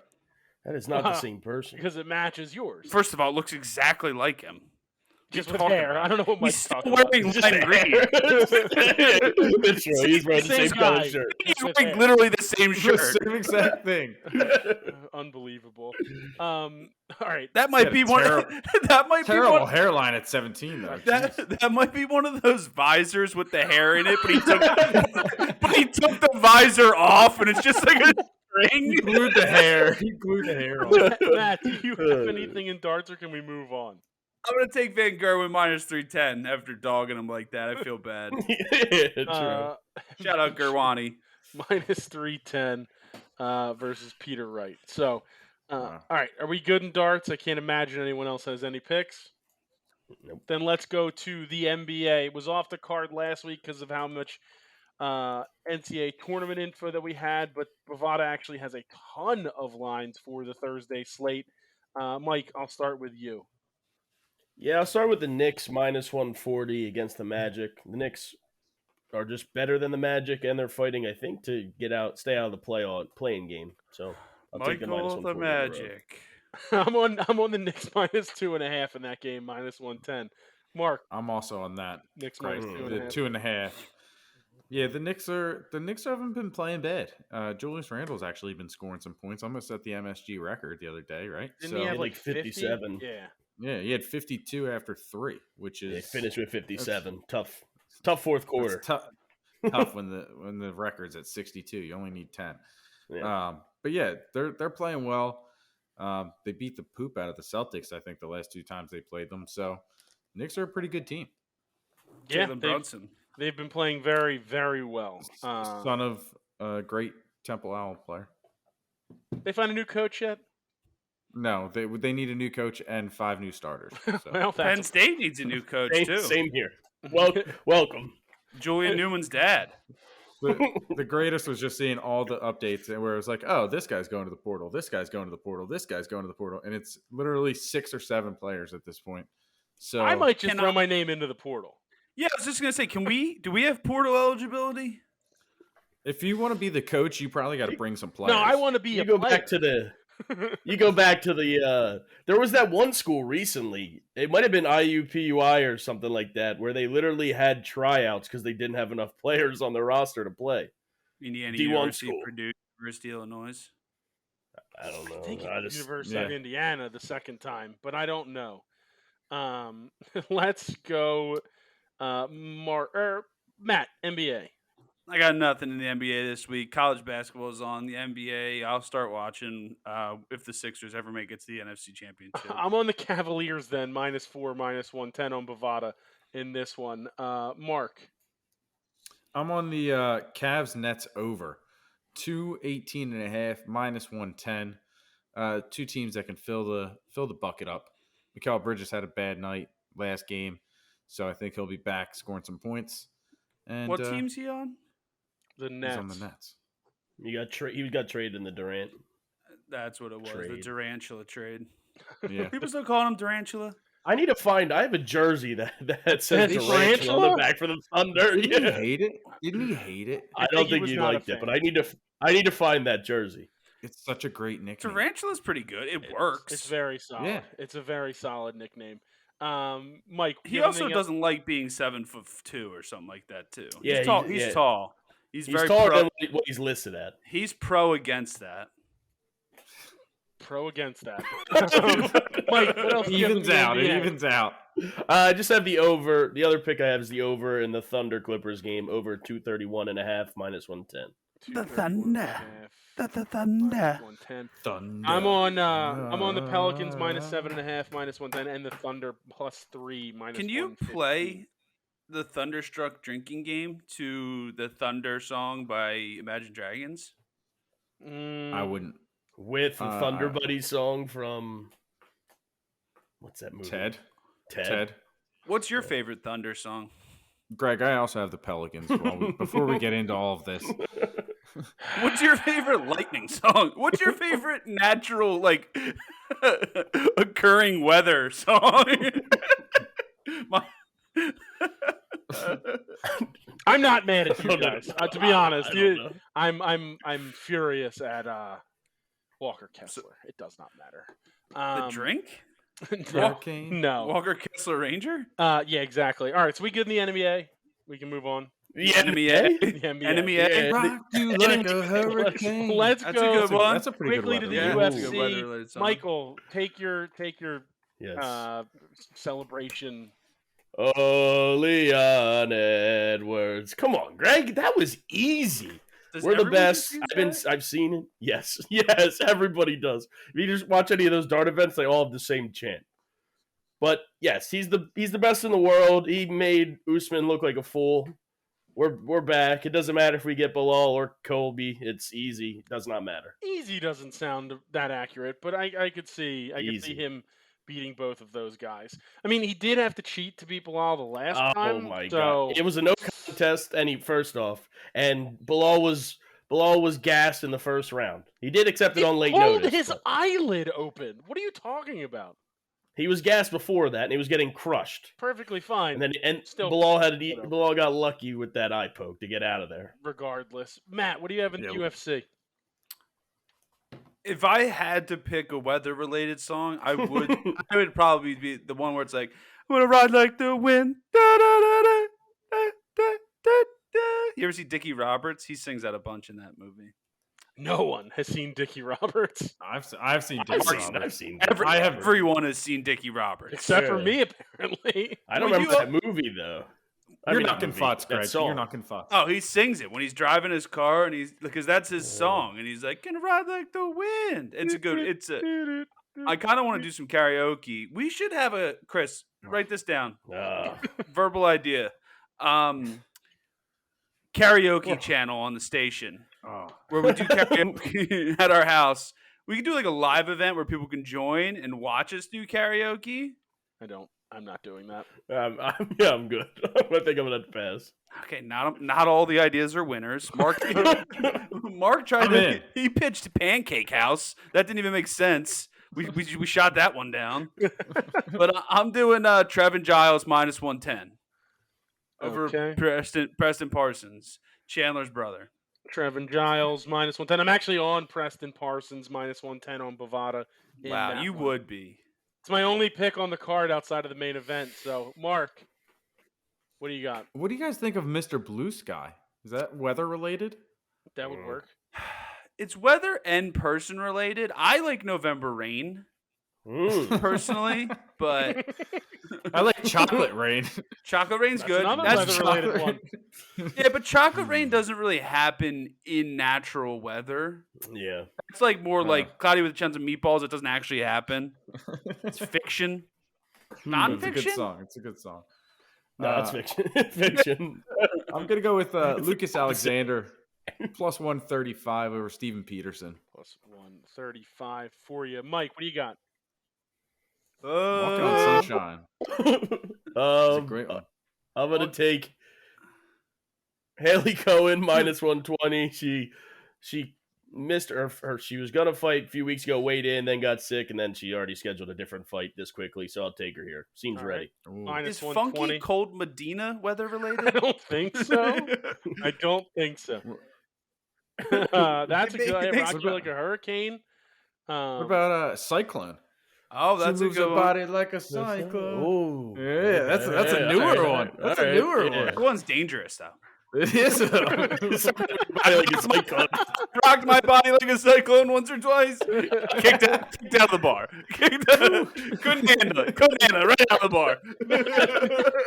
That is not the same person. because it matches yours. first of all, it looks exactly like him. Just with talking hair. about? I don't know what He's Mike's still talking about. wearing Just lime green. That's right. He's wearing the Same same color guy. shirt. He's With wearing hair. literally the same The shirt. same exact thing. Unbelievable. All right. That might be one. That might be Terrible one. hairline at 17, though. Jeez. That might be one of those visors with the hair in it, but he took the visor off, and it's just like a He string. glued the hair. He glued the hair on. Matt, do you have anything in darts, or can we move on? I'm gonna take Van Gerwen minus 310 after dogging him like that. I feel bad. Yeah, true. Shout out Gerwani. Minus 310 versus Peter Wright. So, Wow. all right. Are we good in darts? I can't imagine anyone else has any picks. Nope. Then let's go to the NBA. It was off the card last week because of how much NCAA tournament info that we had, but Bovada actually has a ton of lines for the Thursday slate. Mike, I'll start with you. Yeah, I'll start with the Knicks minus 140 against the Magic. The Knicks are just better than the Magic, and they're fighting, I think, to stay out of the playing game. So I'll take the minus Michael the 140 on the road. Magic. I'm on the Knicks minus 2.5 in that game, minus 110. Mark, I'm also on that. Knicks Right, minus the 2.5. 2.5. Yeah, the Knicks haven't been playing bad. Julius Randle's actually been scoring some points. Almost set the MSG record the other day, right? Didn't he have like 57. Yeah. Yeah, he had 52 after 3, which They is finished with 57. Tough fourth quarter. tough when the record's at 62. You only need 10. Yeah. But yeah, they're playing well. They beat the poop out of the Celtics, I think, the last 2 times they played them. So Knicks are a pretty good team. Yeah, Jalen Brunson. they've been playing very, very well. Son of a great Temple Owl player. They find a new coach yet? No, they need a new coach and 5 new starters. So. Well, Penn that's State needs a new coach too. Same here. Welcome. Julian Newman's dad. The greatest was just seeing all the updates and where it was like, oh, this guy's going to the portal, this guy's going to the portal, this guy's going to the portal, and it's literally 6 or 7 players at this point. So I might just Can throw I- my name into the portal. Yeah, I was just gonna say, do we have portal eligibility? if you want to be the coach, you probably got to bring some players. No, I want to be You a go player. back to the You go back to the there was that one school recently. It might have been IUPUI or something like that, where they literally had tryouts because they didn't have enough players on their roster to play. Indiana D1 University, school. Purdue, University, Illinois. I don't know. I think I just University of Indiana the second time, but I don't know. Let's go, Matt, NBA. I got nothing in the NBA this week. College basketball is on. The NBA, I'll start watching if the Sixers ever make it to the NFC Championship. I'm on the Cavaliers then, -4, -110 on Bovada in this one. Mark. I'm on the Cavs Nets over 218.5 -110. Two teams that can fill the bucket up. Mikal Bridges had a bad night last game, so I think he'll be back scoring some points. And What team's he on? The Nets. he's on the Nets. he got traded in the Durant. That's what it was. The Trade. Durantula trade. Yeah. People still calling him Durantula. I need to find. I have a jersey that says That's Durant on Tarantula? the back for the Thunder. Didn't he Yeah. hate it? Didn't he hate it? I don't he think was he not a liked it, but fan. I need to find that jersey. It's such a great nickname. Durantula's pretty good. It works. It's very solid. Yeah. It's a very solid nickname. Mike. He you have also anything else? doesn't like being 7'2" or something like that too. Yeah, he's tall. he's- He's yeah. tall. He's He's very taller pro. than what he's listed at. He's pro against that. Pro against that. Mike, what else? do you have in Evens the out. It NBA? evens out. I just have the over. The other pick I have is the over in the Thunder Clippers game, over 231.5 -110. The Thunder. 231.5, The Thunder. 110. Thunder. I'm on the Pelicans -7.5 -110 and the Thunder +3 -150. Can you play the Thunderstruck drinking game to the Thunder song by Imagine Dragons? I wouldn't. With the Thunder Buddy song from what's that movie? Ted. What's your favorite Thunder song? Greg, I also have the Pelicans. Before we get into all of this, What's your favorite lightning song? What's your favorite natural, like, occurring weather song? I'm not mad at you I don't guys. know. To be honest, I don't know. I'm furious at Walker Kessler. It does not matter. The drink? Hurricane. No. Walker Kessler Ranger? Yeah, exactly. All right, so we good in the NBA? We can move on. The NBA? The NBA. NBA? Rock you like a hurricane. Let's That's a go good one. That's a pretty quickly good to weather. the Yeah, that's a good UFC. weather-related song. Michael, take your Yes. celebration. Oh, Leon Edwards. Come on, Greg. That was easy. Does We're the everyone best. do that? I've seen it. Yes. Yes, everybody does. If you just watch any of those dart events, they all have the same chant. But yes, he's the best in the world. He made Usman look like a fool. We're back. It doesn't matter if we get Bilal or Colby. It's easy. It does not matter. Easy doesn't sound that accurate, but I could see Easy. him beating both of those guys. I mean, he did have to cheat to beat Bilal the last time. Oh my so... god! It was a no contest, and first off, and Bilal was gassed in the first round. He did accept it on late hold notice. his but eyelid open. What are you talking about? he was gassed before that, and he was getting crushed. Perfectly fine. And then Still- Bilal got lucky with that eye poke to get out of there. regardless. Matt, what do you have in the UFC? If I had to pick a weather-related song, I would probably be the one where it's like, "I'm gonna ride like the wind." Da, da, da, da, da, da, da, da. You ever see Dickie Roberts? He sings that a bunch in that movie. No one has seen Dickie Roberts I've seen I've Dickie seen, Roberts. I've seen. I have- Everyone has seen Dickie Roberts. except for Yeah. me, apparently. I don't Well, remember that movie though. You're not knocking movie, futs, that Greg. song. You're knocking futs. Oh, he sings it when he's driving his car, and he's because that's his song, and he's like, "Gonna ride like the wind." It's a good. It's a. I kind of want to do some karaoke. We should have a Chris. Write this down. Verbal idea. Karaoke channel on the station Oh. where we do karaoke at our house. We can do like a live event where people can join and watch us do karaoke. I'm not doing that. I'm good. I think I'm gonna pass. Okay, not all the ideas are winners. Mark tried I'm to in. he pitched Pancake House. That didn't even make sense. We shot that one down. But I'm doing Trevin Giles -110 over Okay. Preston Parsons, Chandler's brother. Trevin Giles, -110. I'm actually on Preston Parsons, -110 on Bovada. Wow, you would be. It's my only pick on the card outside of the main event. So, Mark, what do you got? What do you guys think of Mr. Blue Sky? Is that weather related? That would work. It's weather and person related. I like November rain personally, but I like chocolate rain. chocolate rain's good. Another That's weather-related one. Yeah, but chocolate rain doesn't really happen in natural weather. Yeah. It's like more like cloudy with a chance of meatballs. It doesn't actually happen. It's fiction. Nonfiction. It's a good song. It's a good song. No, it's fiction. Fiction. I'm gonna go with Lucas Alexander +135 over Steven Peterson. +135 for you, Mike. What do you got? Walking on Sunshine. It's a great one. I'm gonna take Haley Cohen -120. She missed her. She was gonna fight a few weeks ago, weighed in, then got sick, and then she already scheduled a different fight this quickly. So I'll take her here. Seems All ready. right. Is -120. funky cold Medina weather I related? don't think so. I don't think so. That's a good. I Thanks. rock you like a hurricane. What about Cyclone? Oh, that's she a moves good her one. body like a cyclone. Oh, Yeah, that's a newer one. That's a newer one. That one's dangerous though. It is. Rocked my body like a cyclone once or twice. Kicked out of the bar. Couldn't handle it. Right out of the bar.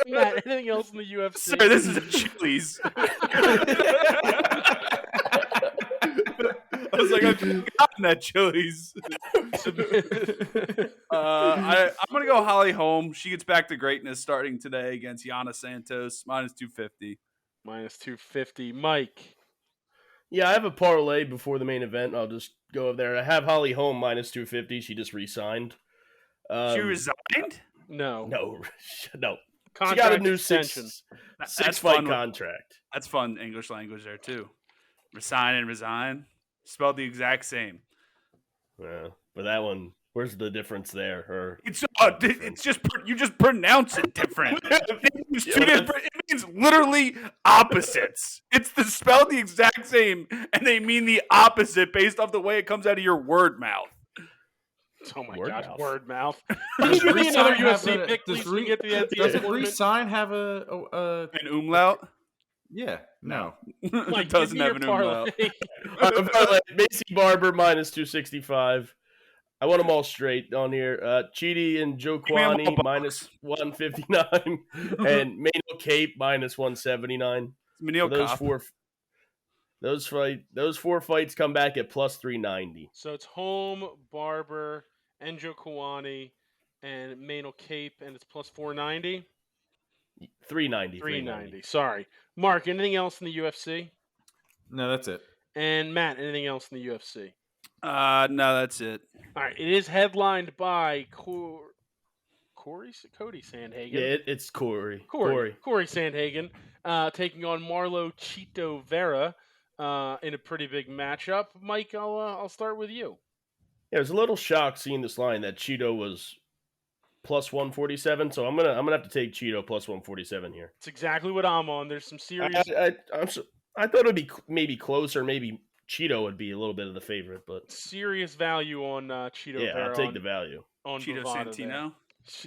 Matt, anything else in the UFC? Sir, this is a Chili's. I was like, I've gotten that Chili's. I'm going to go Holly Holm. She gets back to greatness starting today against Yana Santos, -250. -250. Mike. Yeah, I have a parlay before the main event. I'll just go over there. I have Holly Holm -250. She just re-signed. She resigned? No. No. Contract She got a new extension. six fight contract. That's fun English language there, too. Resign and resign. Spelled the exact same. Yeah, but that one, where's the difference there? It's just you just pronounce it different. It means literally opposites. It's spelled the exact same, and they mean the opposite based off the way it comes out of your word mouth. Oh my Word gosh, mouth. word mouth. Does Give me another UFC Re-Sign pick, please. We get to the NCAA Does tournament. Re-Sign have a An umlaut? Yeah, no. Mike, It doesn't give me have your an umlaut. Parlay, Macy Barber -265. I want them all straight on here. Chidi and Joe Give me 'em all Kwani -159, and Mano Cape -179. Manil So those four fights come back at +390. So it's Home, Barber, Enjo Kawani, and Mano Cape, and it's +490. 390. 390. Sorry, Mark. Anything else in the UFC? No, that's it. And Matt, anything else in the UFC? No, that's it. All right. It is headlined by Cody Sandhagen. Yeah, it's Corey. Corey Sandhagen taking on Marlo Chito Vera in a pretty big matchup. Mike, I'll start with you. Yeah, I was a little shocked seeing this line that Cheeto was +147, so I'm gonna have to take Cheeto +147 here. It's exactly what I'm on. There's some serious. I thought it would be maybe closer. Maybe Cheeto would be a little bit of the favorite, but serious value on Cheeto yeah, Vera. I'll take the value. On Cheeto Bovada Santino. there.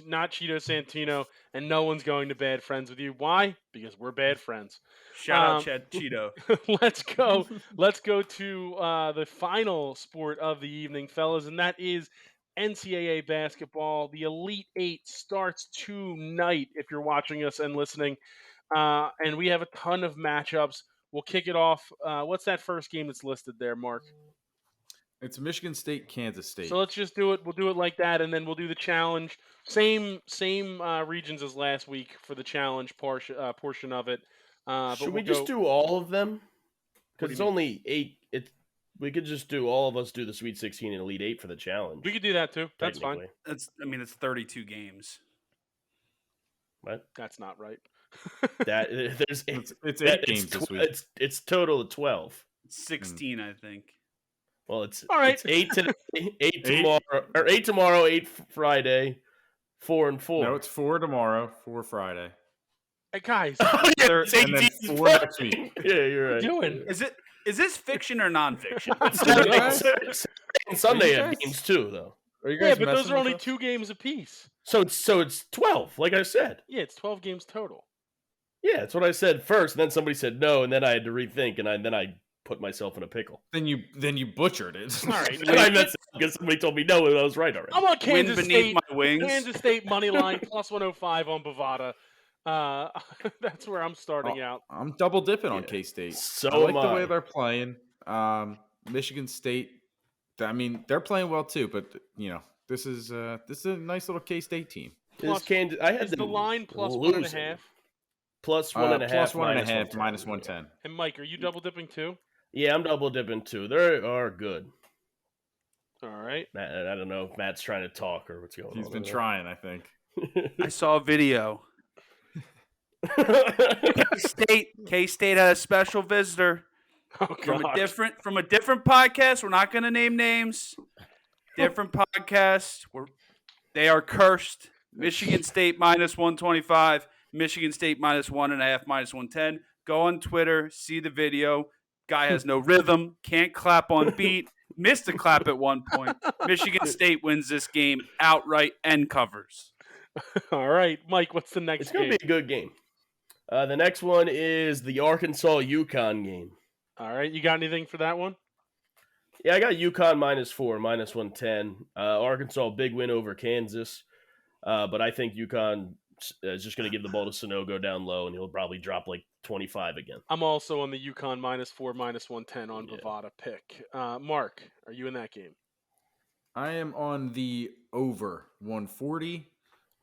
Not Cheeto Santino, and no one's going to bad friends with you. Why? Because we're bad friends. Shout out Chad Cheeto. Let's go. Let's go to the final sport of the evening, fellas, and that is NCAA basketball. The Elite Eight starts tonight if you're watching us and listening. And we have a ton of matchups. We'll kick it off. What's that first game that's listed there, Mark? It's Michigan State, Kansas State. So let's just do it. We'll do it like that, and then we'll do the challenge. Same regions as last week for the challenge portion of it. Should we just do all of them? What do Because you it's mean? only 8. We could just do all of us do the Sweet 16 and Elite 8 for the challenge. We could do that too. That's fine. technically. It's 32 games. What? That's not right. That there's It's 8 that- games it's this tw- week. It's total of 12. 16, I think. Well, it's All right. It's 8 today, 8 tomorrow, or 8 tomorrow, 8 Friday, 4 and 4. No, it's 4 tomorrow, 4 Friday. Hey, guys, and then 18 4 next week. Yeah, you're right. doing? Is this fiction or nonfiction? you guys- Saturday and Sunday you have guys- games too, though. Are you Yeah, guys but those messing are with only us? 2 games apiece. So it's 12, like I said. Yeah, it's 12 games total. Yeah, that's what I said first, and then somebody said no, and then I had to rethink, and then I put myself in a pickle. Then you butchered it. All right, And I messed up because somebody told me no, and I was right already. I'm on Kansas Wind beneath State. my wings. Kansas State money line plus 105 on Bovada. That's where I'm starting out. I'm double dipping on Yeah. K-State. So I like am the I. way they're playing. Michigan State, I mean, they're playing well too, but this is a nice little K-State team. Plus- Kansas, I had Is the them line plus losing. 1.5? Plus 1.5. Plus 1.5 minus minus 110. 110. And Mike, are you double dipping too? Yeah, I'm double dipping too. They are good. All right. Matt, I don't know if Matt's trying to talk or what's going on. He's been trying, I think. I saw a video. K-State had a special visitor Oh, from God. a different podcast. We're not going to name names. Different podcast. They are cursed. Michigan State minus 125. Michigan State minus 1.5, minus 110. Go on Twitter, see the video. Guy has no rhythm, can't clap on beat, missed a clap at one point. Michigan State wins this game outright and covers. All right, Mike, what's the next It's going game? to be a good game. The next one is the Arkansas-UConn game. All right, you got anything for that one? Yeah, I got UConn -4, minus 110. Arkansas, big win over Kansas. But I think UConn is just going to give the ball to Sanogo down low, and he'll probably drop like 25 again. I'm also on the UConn -4, minus 110 on Yeah. Bovada pick. Mark, are you in that game? I am on the over 140.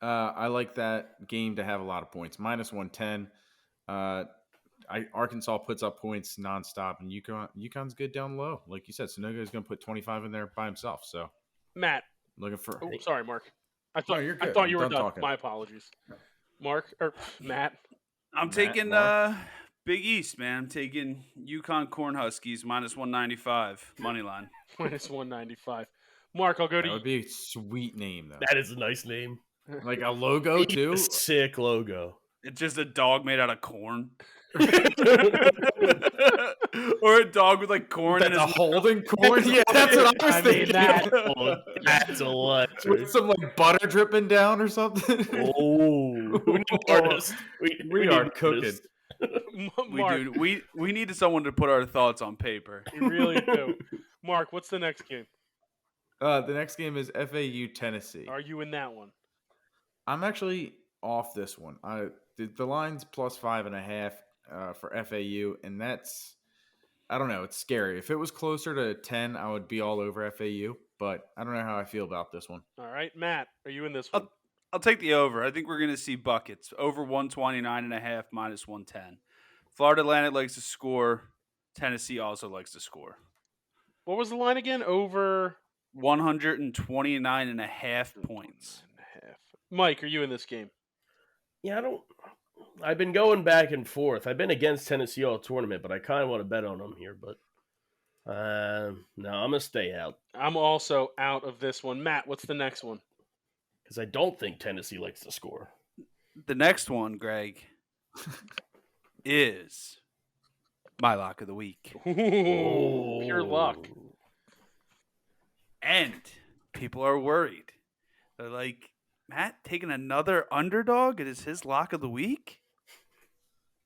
I like that game to have a lot of points. Minus 110. Arkansas puts up points nonstop, and UConn's good down low. Like you said, Sanogo is going to put 25 in there by himself. So Matt. looking for. Oh, sorry, Mark. I thought you're I good. thought I'm you were done done. talking. My apologies. Mark or Matt. I'm Matt, taking Mark. Big East, man. I'm taking UConn Cornhuskies minus 195 money line. minus 195. Mark, I'll go to That you. would be a sweet name, though. That is a nice name. Like a logo too. Sick logo. It's just a dog made out of corn. Or a dog with like corn in That's his a holding corn. Yeah, that's what I was I mean, thinking. That's electric. With some like butter dripping down or something. Oh, we need an artist. We need are an cooking. artist. Mark, We need someone to put our thoughts on paper. we really do. Mark, what's the next game? The next game is FAU Tennessee. Are you in that one? I'm actually off this one. The line's plus 5.5 for FAU, and that's, I don't know, it's scary. If it was closer to 10, I would be all over FAU, but I don't know how I feel about this one. All right, Matt, are you in this one? I'll take the over. I think we're going to see buckets. Over 129.5, minus 110. Florida Atlantic likes to score. Tennessee also likes to score. What was the line again? Over 129.5 points. Mike, are you in this game? Yeah, I've been going back and forth. I've been against Tennessee all tournament, but I kind of want to bet on them here. But no, I'm gonna stay out I'm also out of this one. Matt, what's the next one? because I don't think Tennessee likes to score. The next one, Greg, is my lock of the week. Ooh, pure luck. And people are worried. They're like, Matt taking another underdog? It is his lock of the week?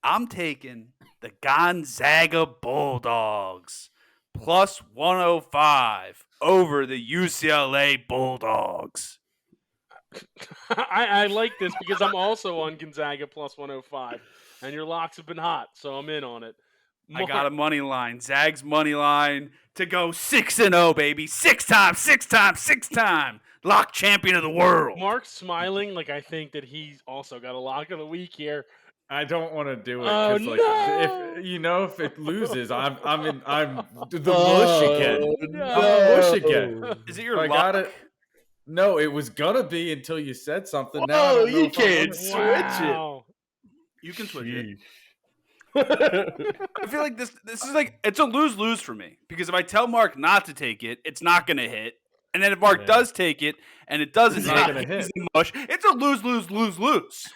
I'm taking the Gonzaga Bulldogs plus 105 over the UCLA Bulldogs. I like this because I'm also on Gonzaga plus 105, and your locks have been hot, so I'm in on it. I got a money line. Zags money line to go 6-0, baby. 6 time. Lock champion of the world. Mark's smiling like I think that he's also got a lock of the week here. I don't want to do it. Oh, 'cause, like, no! if it loses, I'm the mush again. no. I'm the mush again. Is it your I luck? got it. No, it was gonna be until you said something. Now I Oh, don't know you if I'm can't on it. switch it. Wow. You can switch it. Sheesh. I feel like this is like it's a lose-lose for me because if I tell Mark not to take it, it's not going to hit. And then if Mark does take it and it doesn't It's not hit, gonna hit. he's in mush. It's a lose.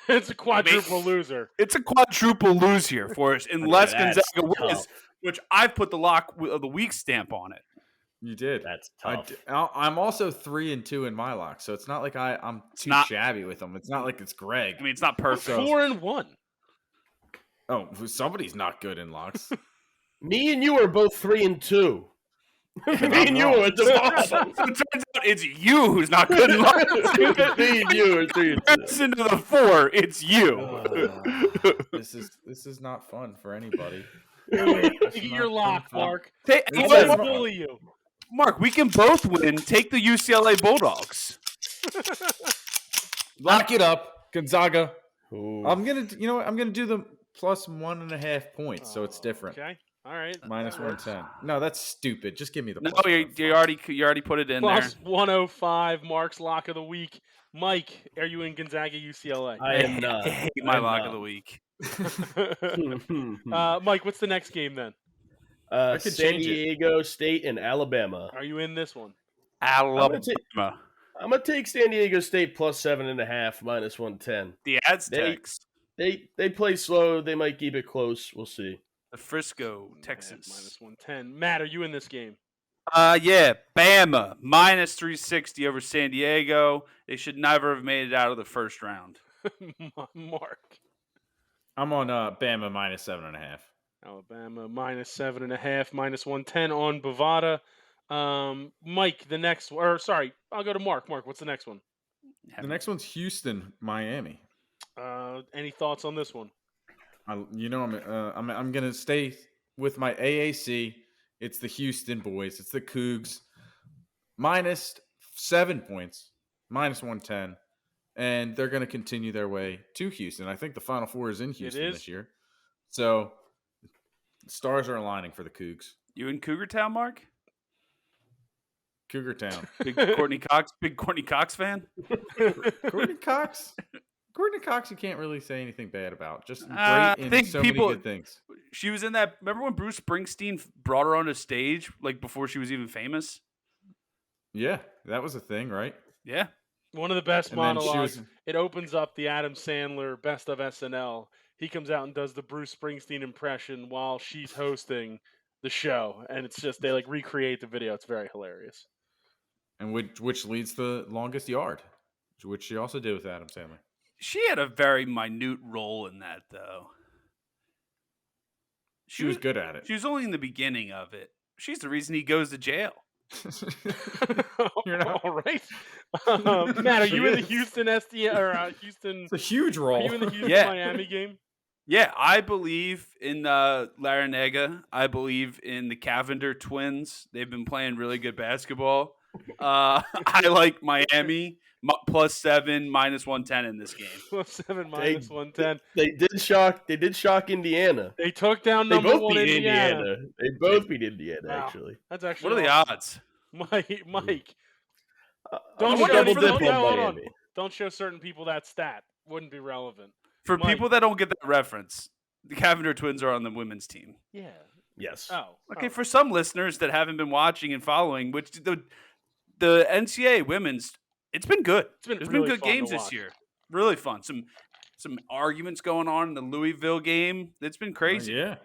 It's a quadruple loser. It's a quadruple lose here for us, unless That's Gonzaga wins, tough. which I've put the lock of the week stamp on it. You did. That's tough. I'm also 3-2 in my lock, so it's not like I'm too shabby with them. It's not like it's Greg. I mean, it's not perfect. 4-1. Oh, somebody's not good in locks. Me and you are both 3-2. Me and you are at the bottom. So it turns out it's you who's not good in luck. Me and you are 3-2. Listen to the 4. It's you. This is not fun for anybody. Your lock, Mark. Hey, Bully you. Mark, we can both win. Take the UCLA Bulldogs. Lock it up, Gonzaga. Ooh. I'm gonna do the plus 1.5 points, so it's different. Okay. All right. Minus 110. No, that's stupid. Just give me the. No, plus you already put it in Plus there. 105, Mark's lock of the week. Mike, are you in Gonzaga UCLA? I am not. I hate my lock of the week. Mike, what's the next game then? could San change it. Diego State and Alabama. Are you in this one? Alabama. I'm gonna take San Diego State plus 7.5, minus 110. The Aztecs. They play slow. They might keep it close. We'll see. The Frisco, Texas. Minus 110. Matt, are you in this game? Yeah, Bama minus 360 over San Diego. They should never have made it out of the first round. Mark. I'm on Bama minus 7.5. Alabama minus 7.5, minus 110 on Bovada. Mike, the next, or sorry, I'll go to Mark. Mark, what's the next one? The next one's Houston, Miami. Any thoughts on this one? I'm gonna stay with my AAC. It's the Houston boys. It's the Cougs. Minus 7 points, minus 110, and they're gonna continue their way to Houston. I think the Final Four is in Houston this year, so the stars are aligning for the Cougs. You in Cougar Town, Mark? Cougar Town. Big Courtney Cox fan? Courtney Cox, you can't really say anything bad about. Just great I in think so many good things. She was in that. Remember when Bruce Springsteen brought her on a stage, like before she was even famous? Yeah, that was a thing, right? Yeah. One of the best And then she monologues. was- It opens up the Adam Sandler Best of SNL. He comes out and does the Bruce Springsteen impression while she's hosting the show, and it's just they like recreate the video. It's very hilarious. And which leads the longest yard, which she also did with Adam Sandler. She had a very minute role in that, though. She was good at it. She was only in the beginning of it. She's the reason he goes to jail. You're not- All right, Matt, are She you in the is. Houston SD or Houston? It's a huge Are role. you in the Houston Yeah. Miami game? Yeah, I believe in Larinaga. I believe in the Cavender twins. They've been playing really good basketball. I like Miami plus 7, minus 110 in this game. Plus 7, minus 110. They did shock Indiana. They took down They number both 1 beat Indiana. Indiana. They both beat Indiana, Wow. actually. That's actually What are the odds? Mike. I'm Don't gonna show double certain- dip on hold on. Miami. Don't show certain people that stat. Wouldn't be relevant. For Mike. people that don't get that reference, the Cavender twins are on the women's team. Yeah. Yes. Oh. Okay, oh. for some listeners that haven't been watching and following, which the NCAA women's, it's been good. There's really been good fun to games this watch. year. Really fun. Some arguments going on in the Louisville game. It's been crazy. Yeah.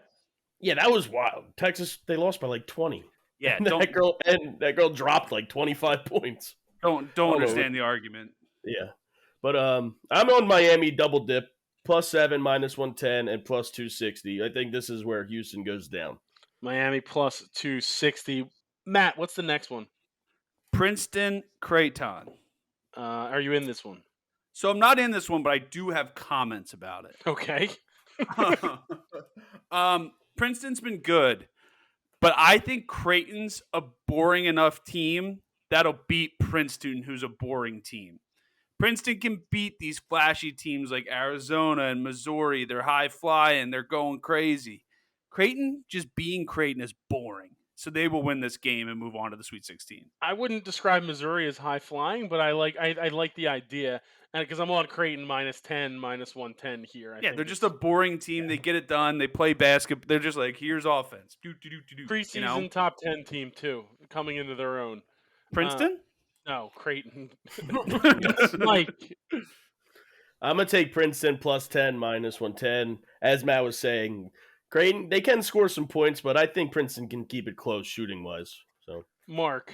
Yeah, that was wild. Texas, they lost by like 20. Yeah, And don't that girl dropped like 25 points. don't Oh, understand the argument. Yeah. But I'm on Miami double dip, plus 7, minus 110, and plus 260. I think this is where Houston goes down. Miami plus 260. Matt, what's the next one? Princeton, Creighton. Are you in this one? So I'm not in this one, but I do have comments about it. Okay. Princeton's been good, but I think Creighton's a boring enough team that'll beat Princeton, who's a boring team. Princeton can beat these flashy teams like Arizona and Missouri. They're high flying. They're going crazy. Creighton, just being Creighton, is boring. So they will win this game and move on to the Sweet 16. I wouldn't describe Missouri as high flying, but I like the idea, and because I'm on Creighton minus 10, minus 110 here. I think They're just a boring team. They get it done. They play basketball. They're just like, here's offense. preseason top 10 team too, coming into their own. Princeton? No, Creighton. Mike. I'm going to take Princeton plus 10, minus 110. As Matt was saying, Creighton, they can score some points, but I think Princeton can keep it close shooting-wise. So, Mark.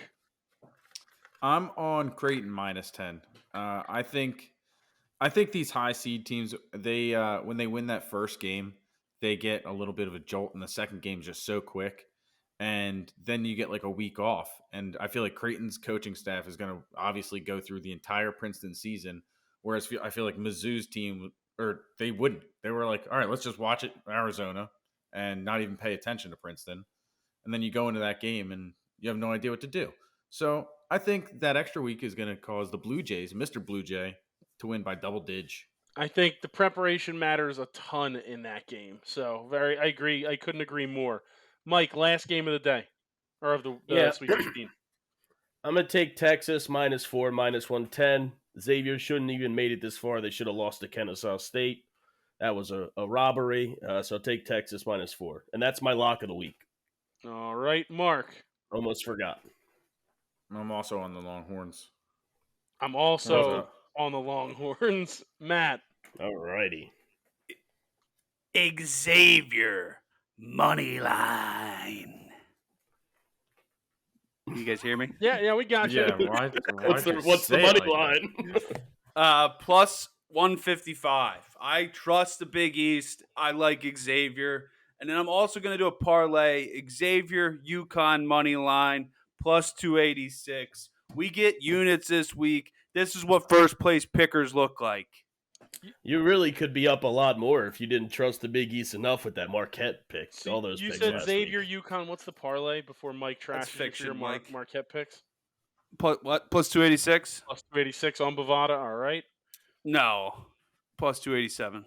I'm on Creighton minus 10. I think these high seed teams, they when they win that first game, they get a little bit of a jolt, and the second game is just so quick, and then you get like a week off. And I feel like Creighton's coaching staff is going to obviously go through the entire Princeton season, whereas I feel like Mizzou's team, or they wouldn't. They were like, all right, let's just watch it Arizona and not even pay attention to Princeton, and then you go into that game and you have no idea what to do. So I think that extra week is going to cause the Blue Jays, Mr. Blue Jay, to win by double dig. I think the preparation matters a ton in that game. So I agree. I couldn't agree more. Mike, last game of the day, or of the Sweet 16. I'm going to take Texas minus 4, minus 110. Xavier shouldn't even made it this far. They should have lost to Kennesaw State. That was a robbery. So I'll take Texas minus 4. And that's my lock of the week. All right, Mark. Almost forgot. I'm also on the Longhorns. I'm also on the Longhorns. Matt. All righty. Xavier money line. You guys hear me? Yeah, we got you. Yeah, what's the money line? Plus 155. I trust the Big East. I like Xavier. And then I'm also going to do a parlay. Xavier, UConn money line, plus 286. We get units this week. This is what first place pickers look like. You really could be up a lot more if you didn't trust the Big East enough with that Marquette pick. So all those you picks said last Xavier, week. UConn. What's the parlay before Mike That's trashes fiction, your Mike. Marquette picks? Plus, what? Plus 286? Plus 286 on Bovada. All right. No. Plus 287.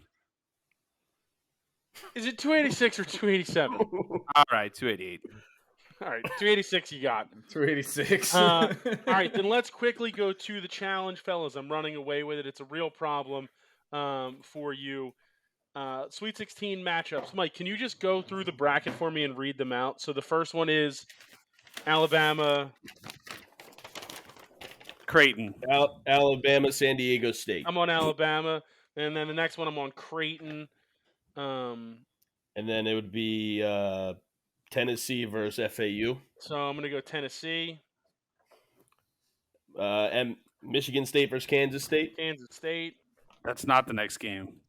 Is it 286 or 287? All right, 288. All right, 286 you got. 286. All right, then let's quickly go to the challenge, fellas. I'm running away with it. It's a real problem for you. Sweet 16 matchups. Mike, can you just go through the bracket for me and read them out? So the first one is Alabama. Creighton. Alabama, San Diego State. I'm on Alabama. And then the next one I'm on Creighton. And then it would be Tennessee versus FAU. So I'm going to go Tennessee. And Michigan State versus Kansas State. Kansas State. That's not the next game.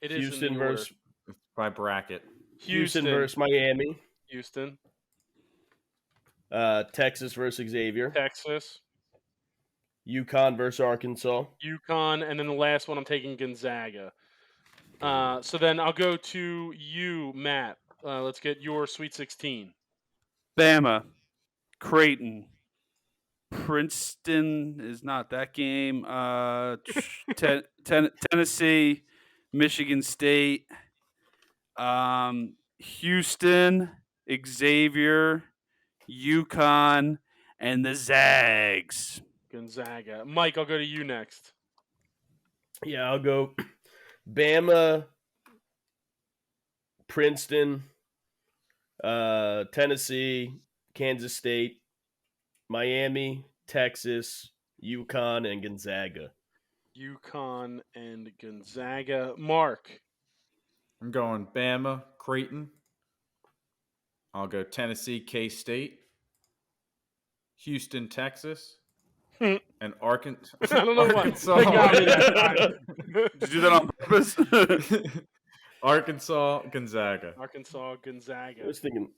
It is Houston in the order. versus by bracket. Houston versus Miami. Houston. Texas versus Xavier. Texas. UConn versus Arkansas. UConn. And then the last one I'm taking Gonzaga. So then I'll go to you, Matt. Let's get your Sweet 16. Bama. Creighton. Princeton is not that game. Tennessee. Michigan State. Houston. Xavier. UConn. And the Zags. Gonzaga. Mike, I'll go to you next. Yeah, I'll go Bama, Princeton, Tennessee, Kansas State, Miami, Texas, UConn, and Gonzaga. UConn and Gonzaga. Mark. I'm going Bama, Creighton. I'll go Tennessee, K-State, Houston, Texas, and Arkansas. I don't know Arkansas. what. They got me that time. Did you do that on purpose? Arkansas, Gonzaga. Arkansas, Gonzaga. I was thinking,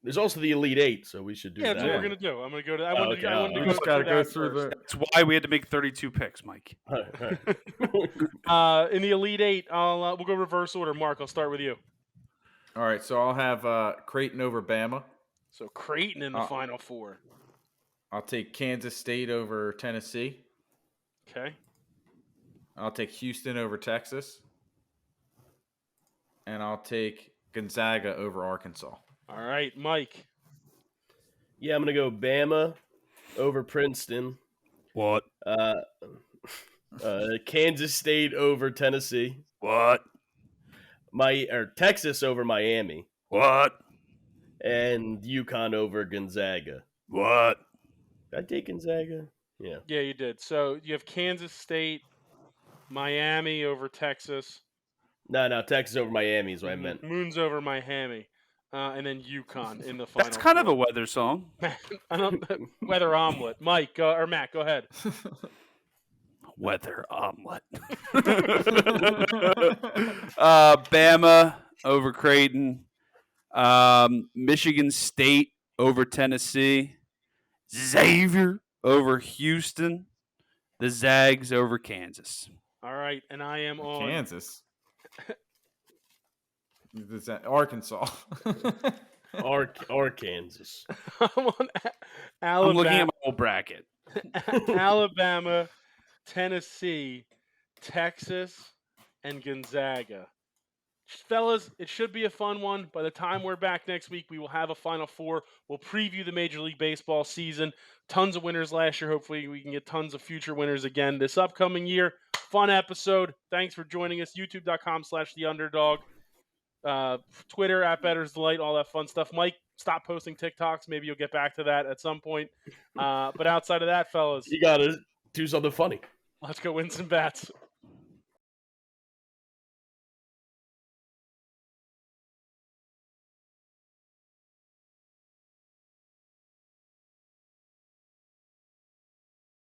there's also the Elite Eight, so we should do Yeah, that. that's what we're going to do. I'm going to go to that. I wanted We to just got to go through first. That's why we had to make 32 picks, Mike. In the Elite Eight, we'll go reverse order. Mark, I'll start with you. All right, so I'll have Creighton over Bama. So Creighton in the Final Four. I'll take Kansas State over Tennessee. Okay. I'll take Houston over Texas. And I'll take Gonzaga over Arkansas. All right, Mike. Yeah, I'm going to go Bama over Princeton. What? Kansas State over Tennessee. What? Texas over Miami. What? And UConn over Gonzaga. What? Did I take Gonzaga? Yeah. Yeah, you did. So you have Kansas State, Miami over Texas. No, Texas over Miami is what I meant. Moons over Miami. And then UConn in the final. That's kind of a four. weather song. I don't weather omelet. Mike or Matt, go ahead. Weather omelet. Bama over Creighton. Michigan State over Tennessee. Xavier over Houston. The Zags over Kansas. All right, and I am on Kansas. Is that Arkansas? Or Kansas. I'm on Alabama. I'm looking at my whole bracket. Alabama, Tennessee, Texas, and Gonzaga. Fellas, it should be a fun one. By the time we're back next week, we will have a Final Four. We'll preview the Major League Baseball season. Tons of winners last year. Hopefully, we can get tons of future winners again this upcoming year. Fun episode. Thanks for joining us. YouTube.com/TheUnderdog. Twitter @BettorsDelight, all that fun stuff. Mike, stop posting TikToks. Maybe you'll get back to that at some point. But outside of that, fellas, You got to do something funny. let's go win some bets.